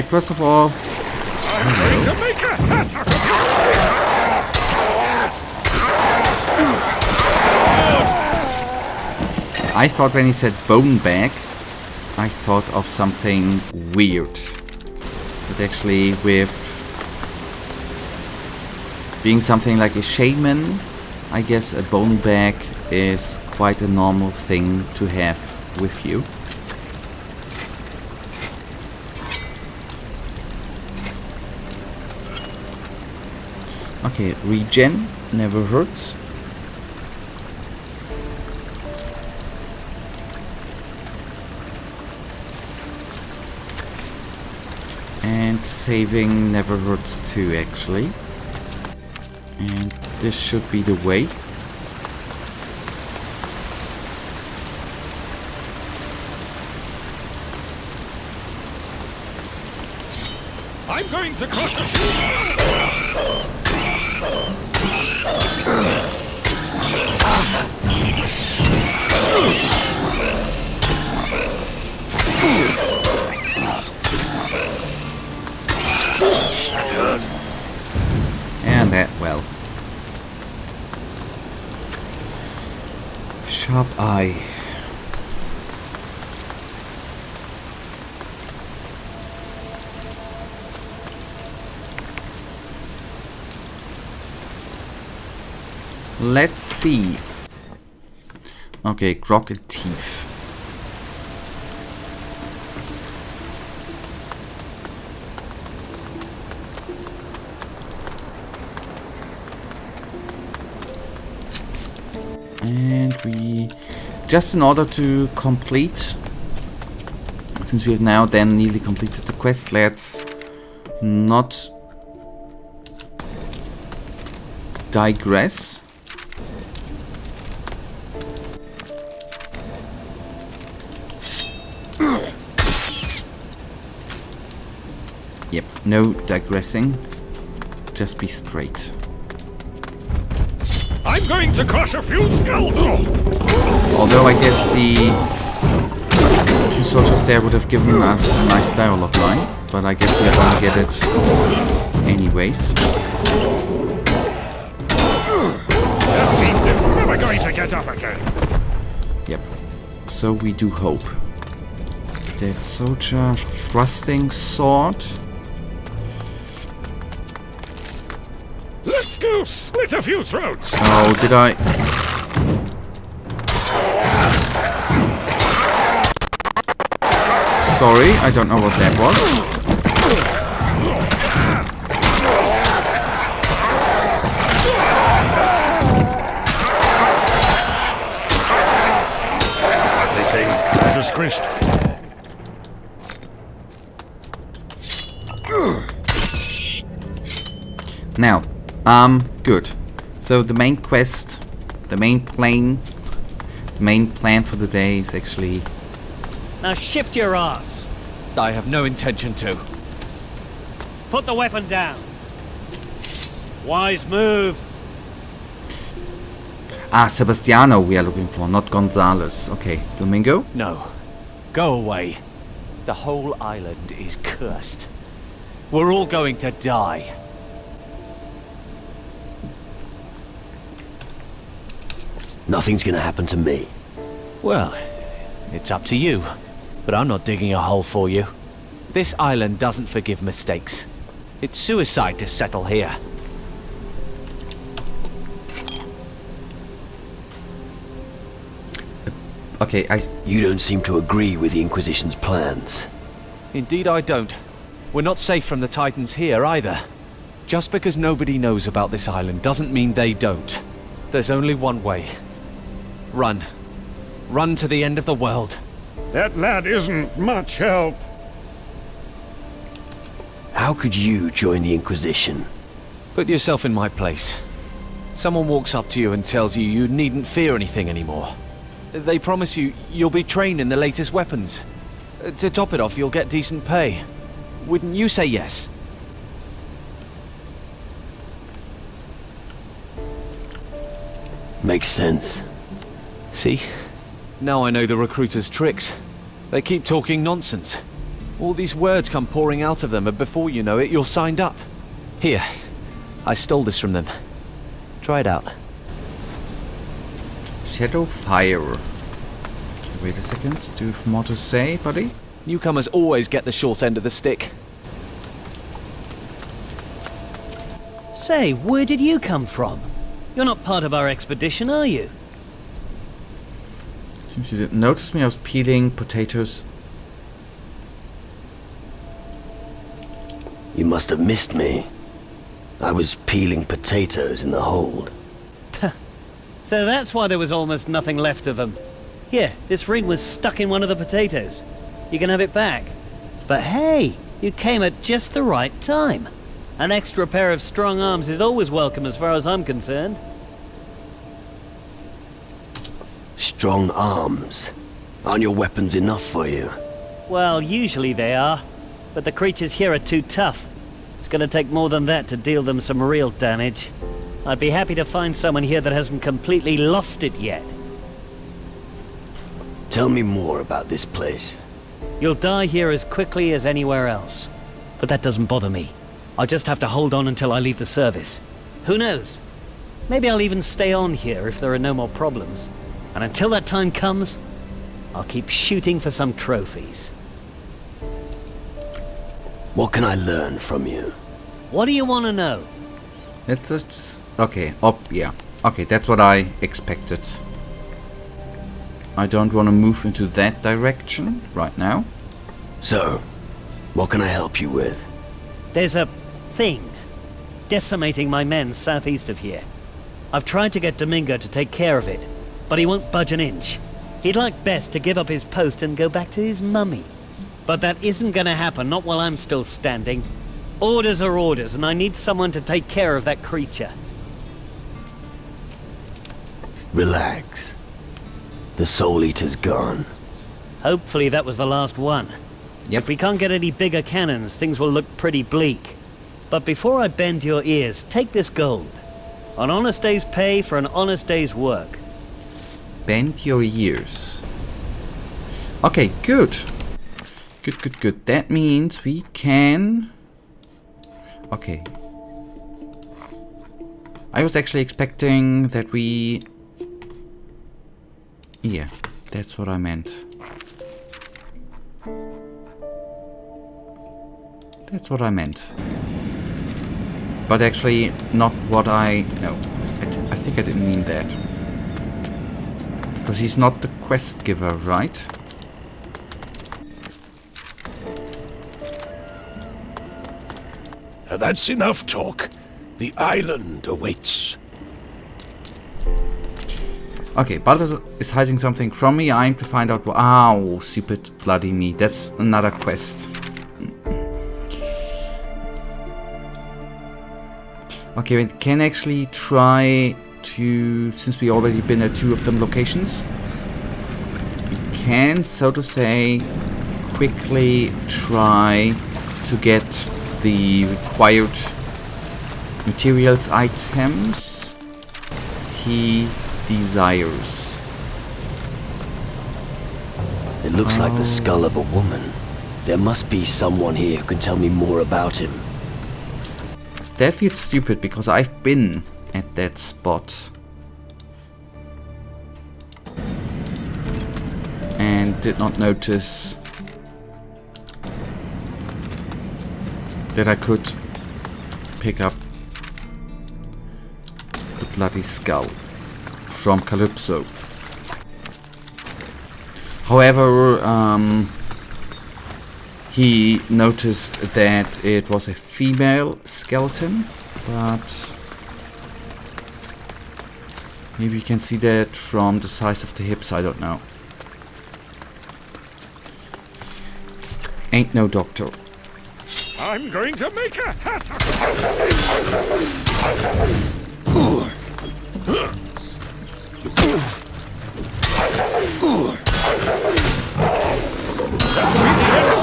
Speaker 2: First of all...
Speaker 3: I'm going to make a hat out of
Speaker 2: I thought when he said bone bag, I thought of something weird. But actually with being something like a shaman, I guess a bone bag is quite a normal thing to have with you. Okay, regen never hurts. And saving never hurts too, actually. And this should be the way.
Speaker 3: I'm going to crush a
Speaker 2: And that, well. Sharp eye. Let's see. Okay, crooked teeth. And we, just in order to complete, since we have now then nearly completed the quest, let's not digress. Yep, no digressing, just be straight.
Speaker 3: I'm going to crush a few scoundrels!
Speaker 2: Although I guess the two soldiers there would have given us a nice dialogue line, but I guess we're gonna get it anyways.
Speaker 3: That means they're never going to get up again.
Speaker 2: Yep, so we do hope. That soldier thrusting sword.
Speaker 3: Let's go slit a few throats!
Speaker 2: Oh, did I? Sorry, I don't know what that was.
Speaker 3: That is squished.
Speaker 2: Now, good. So the main quest, the main plan for the day is actually...
Speaker 12: Now shift your ass.
Speaker 13: I have no intention to.
Speaker 12: Put the weapon down. Wise move.
Speaker 2: Ah, Sebastiano we are looking for, not Gonzalez. Okay, Domingo?
Speaker 13: No. Go away. The whole island is cursed. We're all going to die.
Speaker 4: Nothing's gonna happen to me.
Speaker 13: Well, it's up to you. But I'm not digging a hole for you. This island doesn't forgive mistakes. It's suicide to settle here.
Speaker 2: Okay,
Speaker 4: You don't seem to agree with the Inquisition's plans.
Speaker 13: Indeed I don't. We're not safe from the Titans here either. Just because nobody knows about this island doesn't mean they don't. There's only one way. Run. Run to the end of the world.
Speaker 3: That lad isn't much help.
Speaker 4: How could you join the Inquisition?
Speaker 13: Put yourself in my place. Someone walks up to you and tells you you needn't fear anything anymore. They promise you you'll be trained in the latest weapons. To top it off, you'll get decent pay. Wouldn't you say yes?
Speaker 4: Makes sense.
Speaker 13: See? Now I know the recruiters' tricks. They keep talking nonsense. All these words come pouring out of them, and before you know it, you're signed up. Here, I stole this from them. Try it out.
Speaker 2: Shadow Fire. Wait a second. Do you have more to say, buddy?
Speaker 13: Newcomers always get the short end of the stick.
Speaker 12: Say, where did you come from? You're not part of our expedition, are you?
Speaker 2: Seems you didn't notice me. I was peeling potatoes.
Speaker 4: You must have missed me. I was peeling potatoes in the hold.
Speaker 12: So that's why there was almost nothing left of them. Here, this ring was stuck in one of the potatoes. You can have it back. But hey, you came at just the right time. An extra pair of strong arms is always welcome as far as I'm concerned.
Speaker 4: Strong arms? Aren't your weapons enough for you?
Speaker 12: Well, usually they are. But the creatures here are too tough. It's gonna take more than that to deal them some real damage. I'd be happy to find someone here that hasn't completely lost it yet.
Speaker 4: Tell me more about this place.
Speaker 12: You'll die here as quickly as anywhere else. But that doesn't bother me. I'll just have to hold on until I leave the service. Who knows? Maybe I'll even stay on here if there are no more problems. And until that time comes, I'll keep shooting for some trophies.
Speaker 4: What can I learn from you?
Speaker 12: What do you want to know?
Speaker 2: Let's just... Okay, yeah. Okay, that's what I expected. I don't want to move into that direction right now.
Speaker 4: So, what can I help you with?
Speaker 12: There's a thing decimating my men southeast of here. I've tried to get Domingo to take care of it, but he won't budge an inch. He'd like best to give up his post and go back to his mummy. But that isn't gonna happen, not while I'm still standing. Orders are orders, and I need someone to take care of that creature.
Speaker 4: Relax. The Soul Eater's gone.
Speaker 12: Hopefully that was the last one.
Speaker 2: Yep.
Speaker 12: If we can't get any bigger cannons, things will look pretty bleak. But before I bend your ears, take this gold. An honest day's pay for an honest day's work.
Speaker 2: Bend your ears. Okay, good. Good. That means we can... Okay. I was actually expecting that we... Yeah, that's what I meant. That's what I meant. But actually, not what I... No, I think I didn't mean that. Because he's not the quest giver, right?
Speaker 7: That's enough talk. The island awaits.
Speaker 2: Okay, Balthazar is hiding something from me. I aim to find out... Ow, stupid bloody me. That's another quest. Okay, we can actually try to... Since we already been at 2 of them locations, we can, so to say, quickly try to get the required materials items he desires.
Speaker 4: It looks like the skull of a woman. There must be someone here who can tell me more about him.
Speaker 2: That feels stupid because I've been at that spot. and did not notice that I could pick up the bloody skull from Calypso. However, he noticed that it was a female skeleton, but maybe you can see that from the size of the hips, I don't know. Ain't no doctor.
Speaker 3: I'm going to make a hat.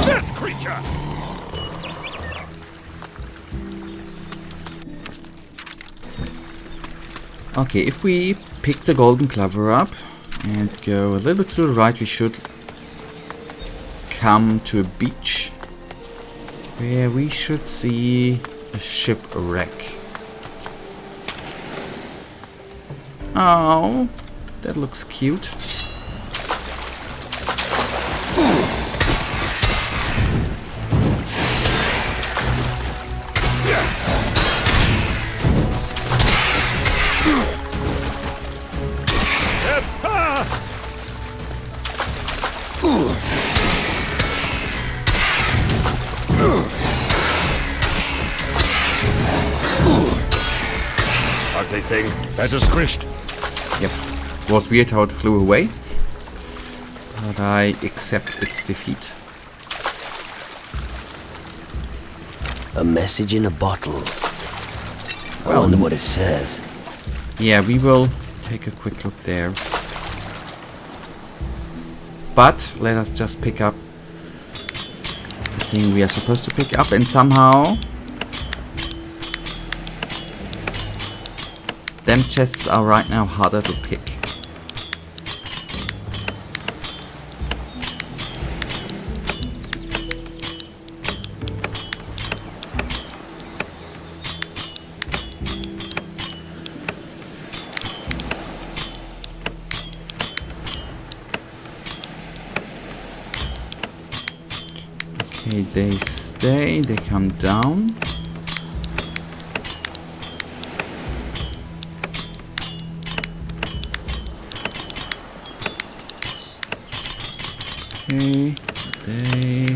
Speaker 3: That creature.
Speaker 2: Okay, if we pick the golden clover up and go a little bit to the right, we should come to a beach where we should see a shipwreck. Oh, that looks cute.
Speaker 3: Ugly thing. Better squished.
Speaker 2: Yep. It was weird how it flew away, but I accept its defeat.
Speaker 4: A message in a bottle. I wonder what it says.
Speaker 2: Yeah, we will take a quick look there. But let us just pick up the thing we are supposed to pick up, and somehow them chests are right now harder to pick. Okay, they stay, they come down. Okay, they.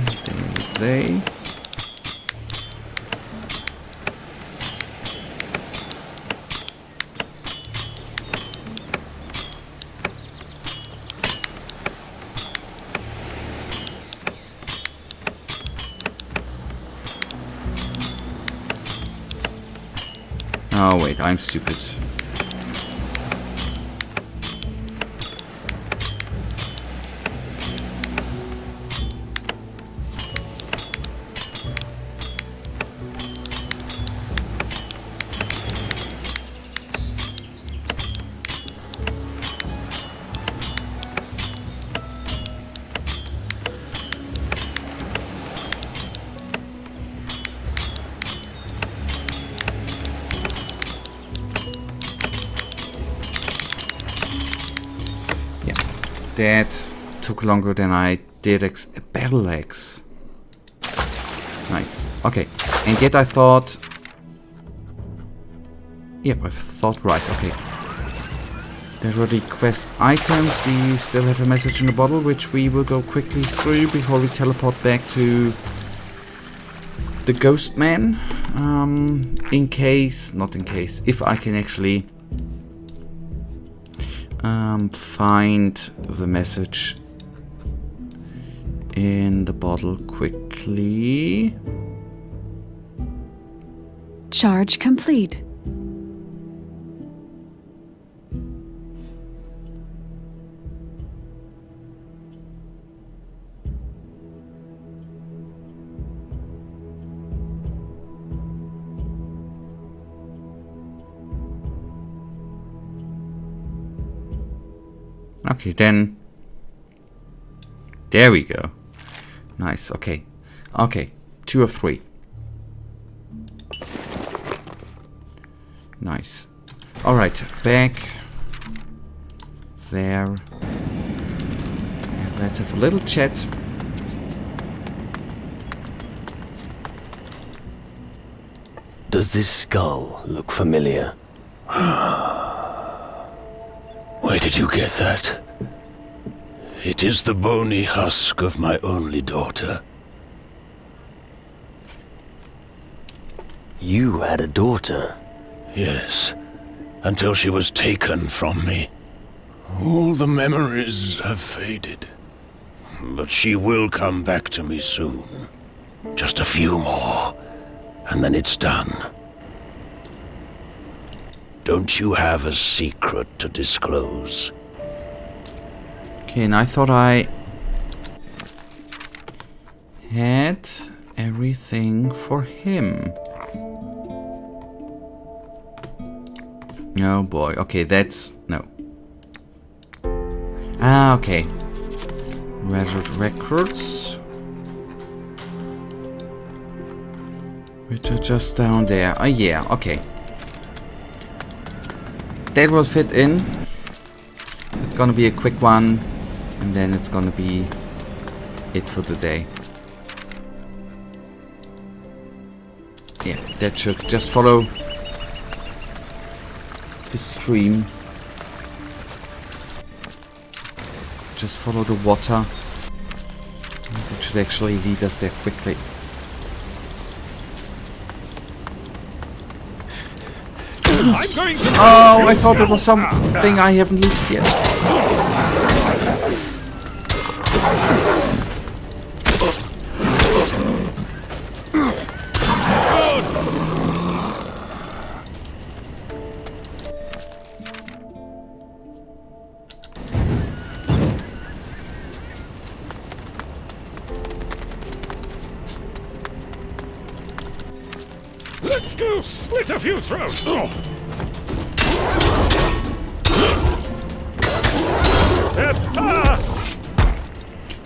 Speaker 2: Oh wait, I'm stupid. That took longer than I did battle axe. Nice. Okay. And yet I thought... Yep, I thought right. Okay. There were the quest items. We still have a message in the bottle, which we will go quickly through before we teleport back to the Ghost Man. In case... Not in case. If I can actually... find the message in the bottle quickly.
Speaker 14: Charge complete.
Speaker 2: Okay, then. There we go. Nice, okay. Okay, 2 of 3. Nice. Alright, back there. And let's have a little chat.
Speaker 4: Does this skull look familiar?
Speaker 7: Where did you get that? It is the bony husk of my only daughter.
Speaker 4: You had a daughter?
Speaker 7: Yes, until she was taken from me. All the memories have faded. But she will come back to me soon. Just a few more, and then it's done. Don't you have a secret to disclose?
Speaker 2: Okay, and I thought I had everything for him. Oh boy, okay, that's... no. Ah, okay. Records. Which are just down there. Oh yeah, okay. That will fit in. It's gonna be a quick one. And then it's gonna be it for the day. Yeah, that should just follow the stream. Just follow the water. That should actually lead us there quickly.
Speaker 3: I'm going to...
Speaker 2: Oh, I thought there was something I haven't looked yet.
Speaker 3: Let's go slit a few throats.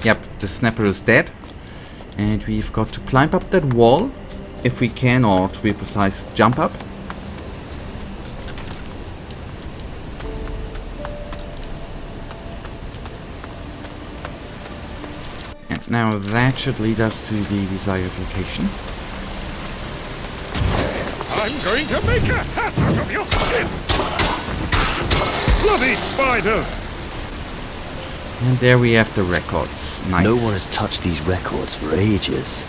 Speaker 2: Yep, the snapper is dead. And we've got to climb up that wall, if we can, or to be precise, jump up. And now that should lead us to the desired location.
Speaker 3: I'm going to make a hat out of your skin! Bloody spiders!
Speaker 2: And there we have the records. Nice.
Speaker 4: No one has touched these records for ages.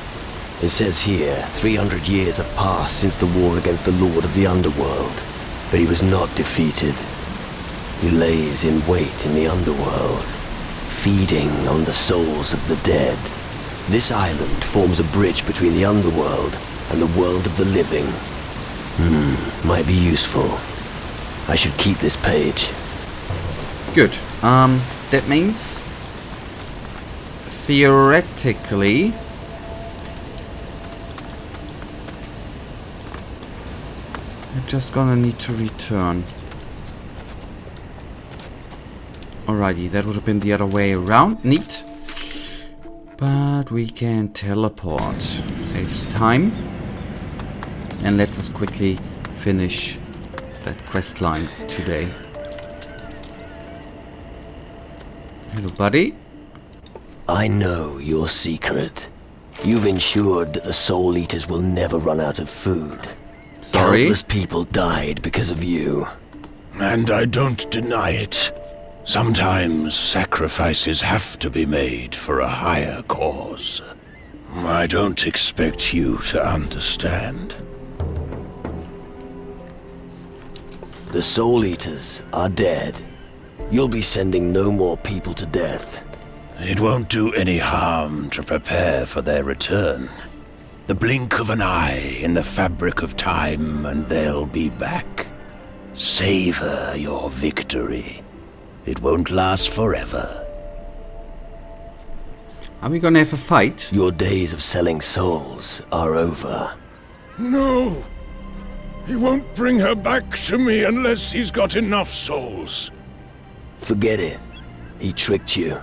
Speaker 4: It says here, 300 years have passed since the war against the Lord of the Underworld. But he was not defeated. He lays in wait in the Underworld, feeding on the souls of the dead. This island forms a bridge between the Underworld and the world of the living. Might be useful. I should keep this page.
Speaker 2: Good. That means theoretically we're just gonna need to return. Alrighty, that would have been the other way around. Neat. But we can teleport. Saves time. And lets us quickly finish that quest line today. Hello, buddy.
Speaker 4: I know your secret. You've ensured that the Soul Eaters will never run out of food.
Speaker 2: Sorry?
Speaker 4: Countless people died because of you.
Speaker 7: And I don't deny it. Sometimes sacrifices have to be made for a higher cause. I don't expect you to understand.
Speaker 4: The Soul Eaters are dead. You'll be sending no more people to death.
Speaker 7: It won't do any harm to prepare for their return. The blink of an eye in the fabric of time and they'll be back. Savor your victory. It won't last forever.
Speaker 2: Are we gonna have a fight?
Speaker 4: Your days of selling souls are over.
Speaker 3: No! He won't bring her back to me unless he's got enough souls.
Speaker 4: Forget it. He tricked you.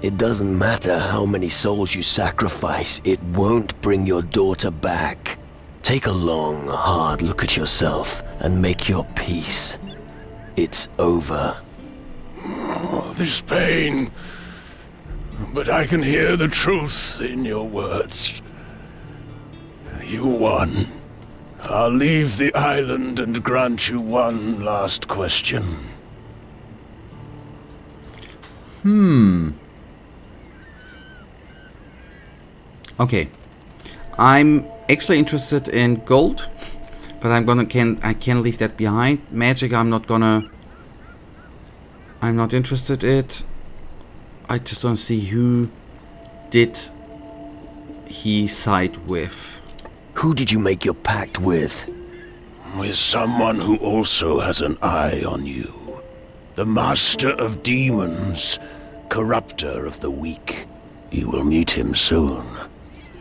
Speaker 4: It doesn't matter how many souls you sacrifice, it won't bring your daughter back. Take a long, hard look at yourself and make your peace. It's over.
Speaker 3: Oh, this pain.
Speaker 7: but I can hear the truth in your words. You won. I'll leave the island and grant you one last question.
Speaker 2: Okay. I'm actually interested in gold, but I can leave that behind. Magic, I'm not interested in it. I just want to see who did he side with.
Speaker 4: Who did you make your pact with?
Speaker 7: With someone who also has an eye on you. The Master of Demons, corrupter of the weak. You will meet him soon.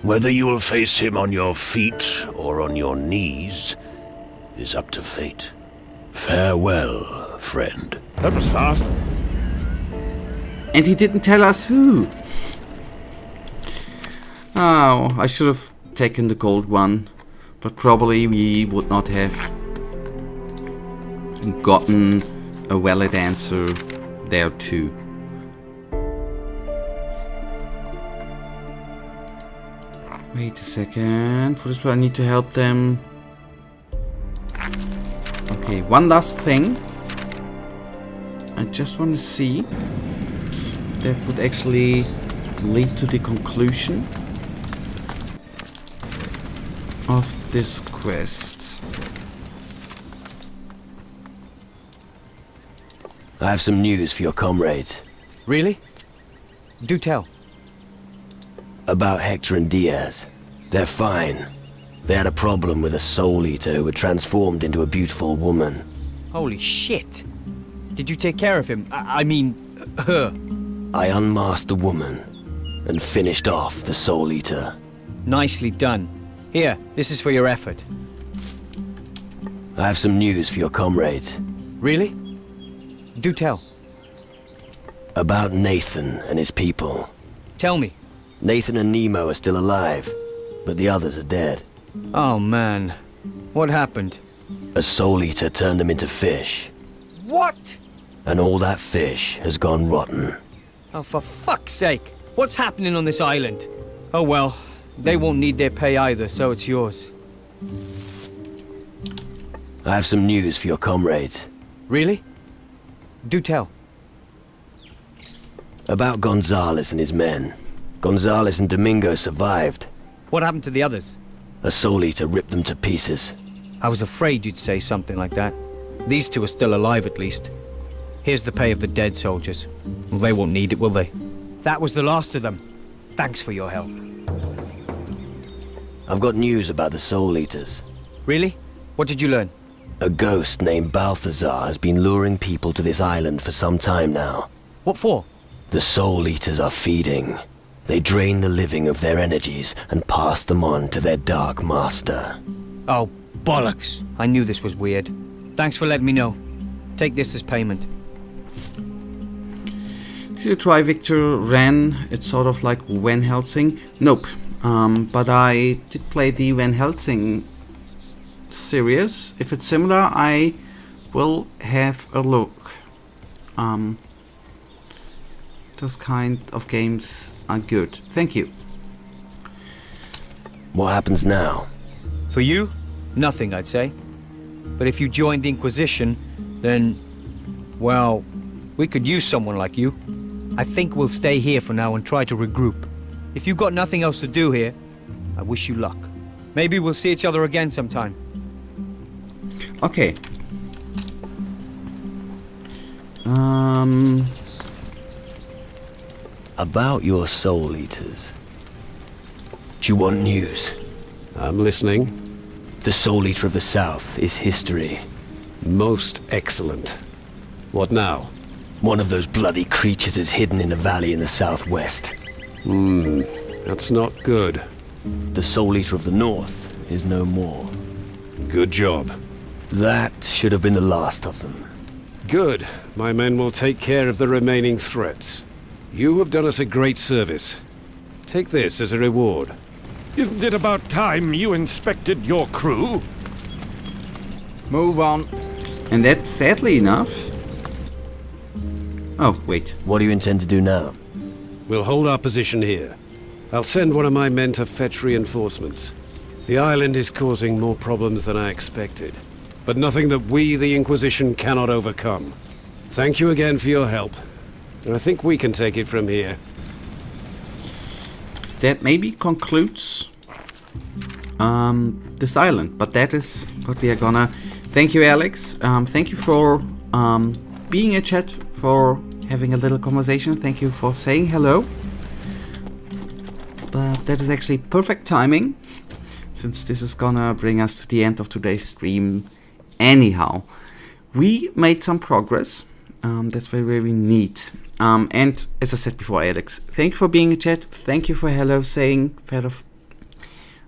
Speaker 7: Whether you will face him on your feet or on your knees is up to fate. Farewell, friend.
Speaker 3: That was fast.
Speaker 2: And he didn't tell us who. Oh, I should have taken the gold one, but probably we would not have gotten a valid answer there too. Wait a second. For this one I need to help them. Okay, one last thing. I just want to see if that would actually lead to the conclusion of this quest.
Speaker 4: I have some news for your comrades.
Speaker 13: Really? Do tell.
Speaker 4: About Hector and Diaz. They're fine. They had a problem with a soul eater who had transformed into a beautiful woman.
Speaker 13: Holy shit. Did you take care of him? I mean, her.
Speaker 4: I unmasked the woman and finished off the soul eater.
Speaker 13: Nicely done. Here, this is for your effort.
Speaker 4: I have some news for your comrades.
Speaker 13: Really? Do tell.
Speaker 4: About Nathan and his people.
Speaker 13: Tell me.
Speaker 4: Nathan and Nemo are still alive, but the others are dead.
Speaker 13: Oh man. What happened?
Speaker 4: A soul eater turned them into fish.
Speaker 13: What?
Speaker 4: And all that fish has gone rotten.
Speaker 13: Oh, for fuck's sake. What's happening on this island? Oh well. They won't need their pay either, so it's yours.
Speaker 4: I have some news for your comrades.
Speaker 13: Really? Do tell.
Speaker 4: About Gonzalez and his men. Gonzalez and Domingo survived.
Speaker 13: What happened to the others?
Speaker 4: A soul eater ripped them to pieces.
Speaker 13: I was afraid you'd say something like that. These two are still alive at least. Here's the pay of the dead soldiers. Well, they won't need it, will they? That was the last of them. Thanks for your help.
Speaker 4: I've got news about the soul eaters.
Speaker 13: Really? What did you learn?
Speaker 4: A ghost named Balthazar has been luring people to this island for some time now.
Speaker 13: What for?
Speaker 4: The soul eaters are feeding. They drain the living of their energies and pass them on to their dark master.
Speaker 13: Oh, bollocks. I knew this was weird. Thanks for letting me know. Take this as payment.
Speaker 2: Did you try Victor Ren? It's sort of like Van Helsing. Nope. But I did play the Van Helsing series. If it's similar, I will have a look. Those kind of games are good. Thank you.
Speaker 4: What happens now?
Speaker 13: For you, nothing, I'd say. But if you joined the Inquisition, then, well, we could use someone like you. I think we'll stay here for now and try to regroup. If you've got nothing else to do here, I wish you luck. Maybe we'll see each other again sometime.
Speaker 2: Okay.
Speaker 4: About your soul eaters. Do you want news?
Speaker 15: I'm listening.
Speaker 4: The soul eater of the south is history.
Speaker 15: Most excellent. What now?
Speaker 4: One of those bloody creatures is hidden in a valley in the southwest.
Speaker 15: That's not good.
Speaker 4: The soul eater of the north is no more.
Speaker 15: Good job.
Speaker 4: That should have been the last of them.
Speaker 15: Good. My men will take care of the remaining threats. You have done us a great service. Take this as a reward.
Speaker 3: Isn't it about time you inspected your crew?
Speaker 11: Move on.
Speaker 2: And that's sadly enough. Oh, wait.
Speaker 4: What do you intend to do now?
Speaker 15: We'll hold our position here. I'll send one of my men to fetch reinforcements. The island is causing more problems than I expected, but nothing that we, the Inquisition, cannot overcome. Thank you again for your help, and I think we can take it from here.
Speaker 2: That maybe concludes this island, but that is what we are gonna. Thank you, Alex. Thank you for being in chat, for having a little conversation. Thank you for saying hello. But that is actually perfect timing, since this is gonna bring us to the end of today's stream. Anyhow, we made some progress. That's very, very neat. And as I said before, Alex, thank you for being in chat. Thank you for hello saying.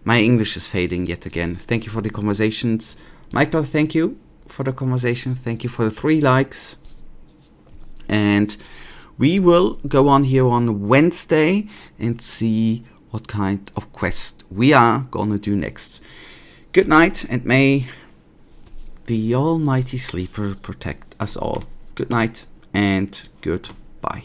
Speaker 2: My English is fading yet again. Thank you for the conversations. Michael, thank you for the conversation. Thank you for the 3 likes. And we will go on here on Wednesday and see what kind of quest we are gonna do next. Good night, and may the almighty sleeper protect us all. Good night and goodbye.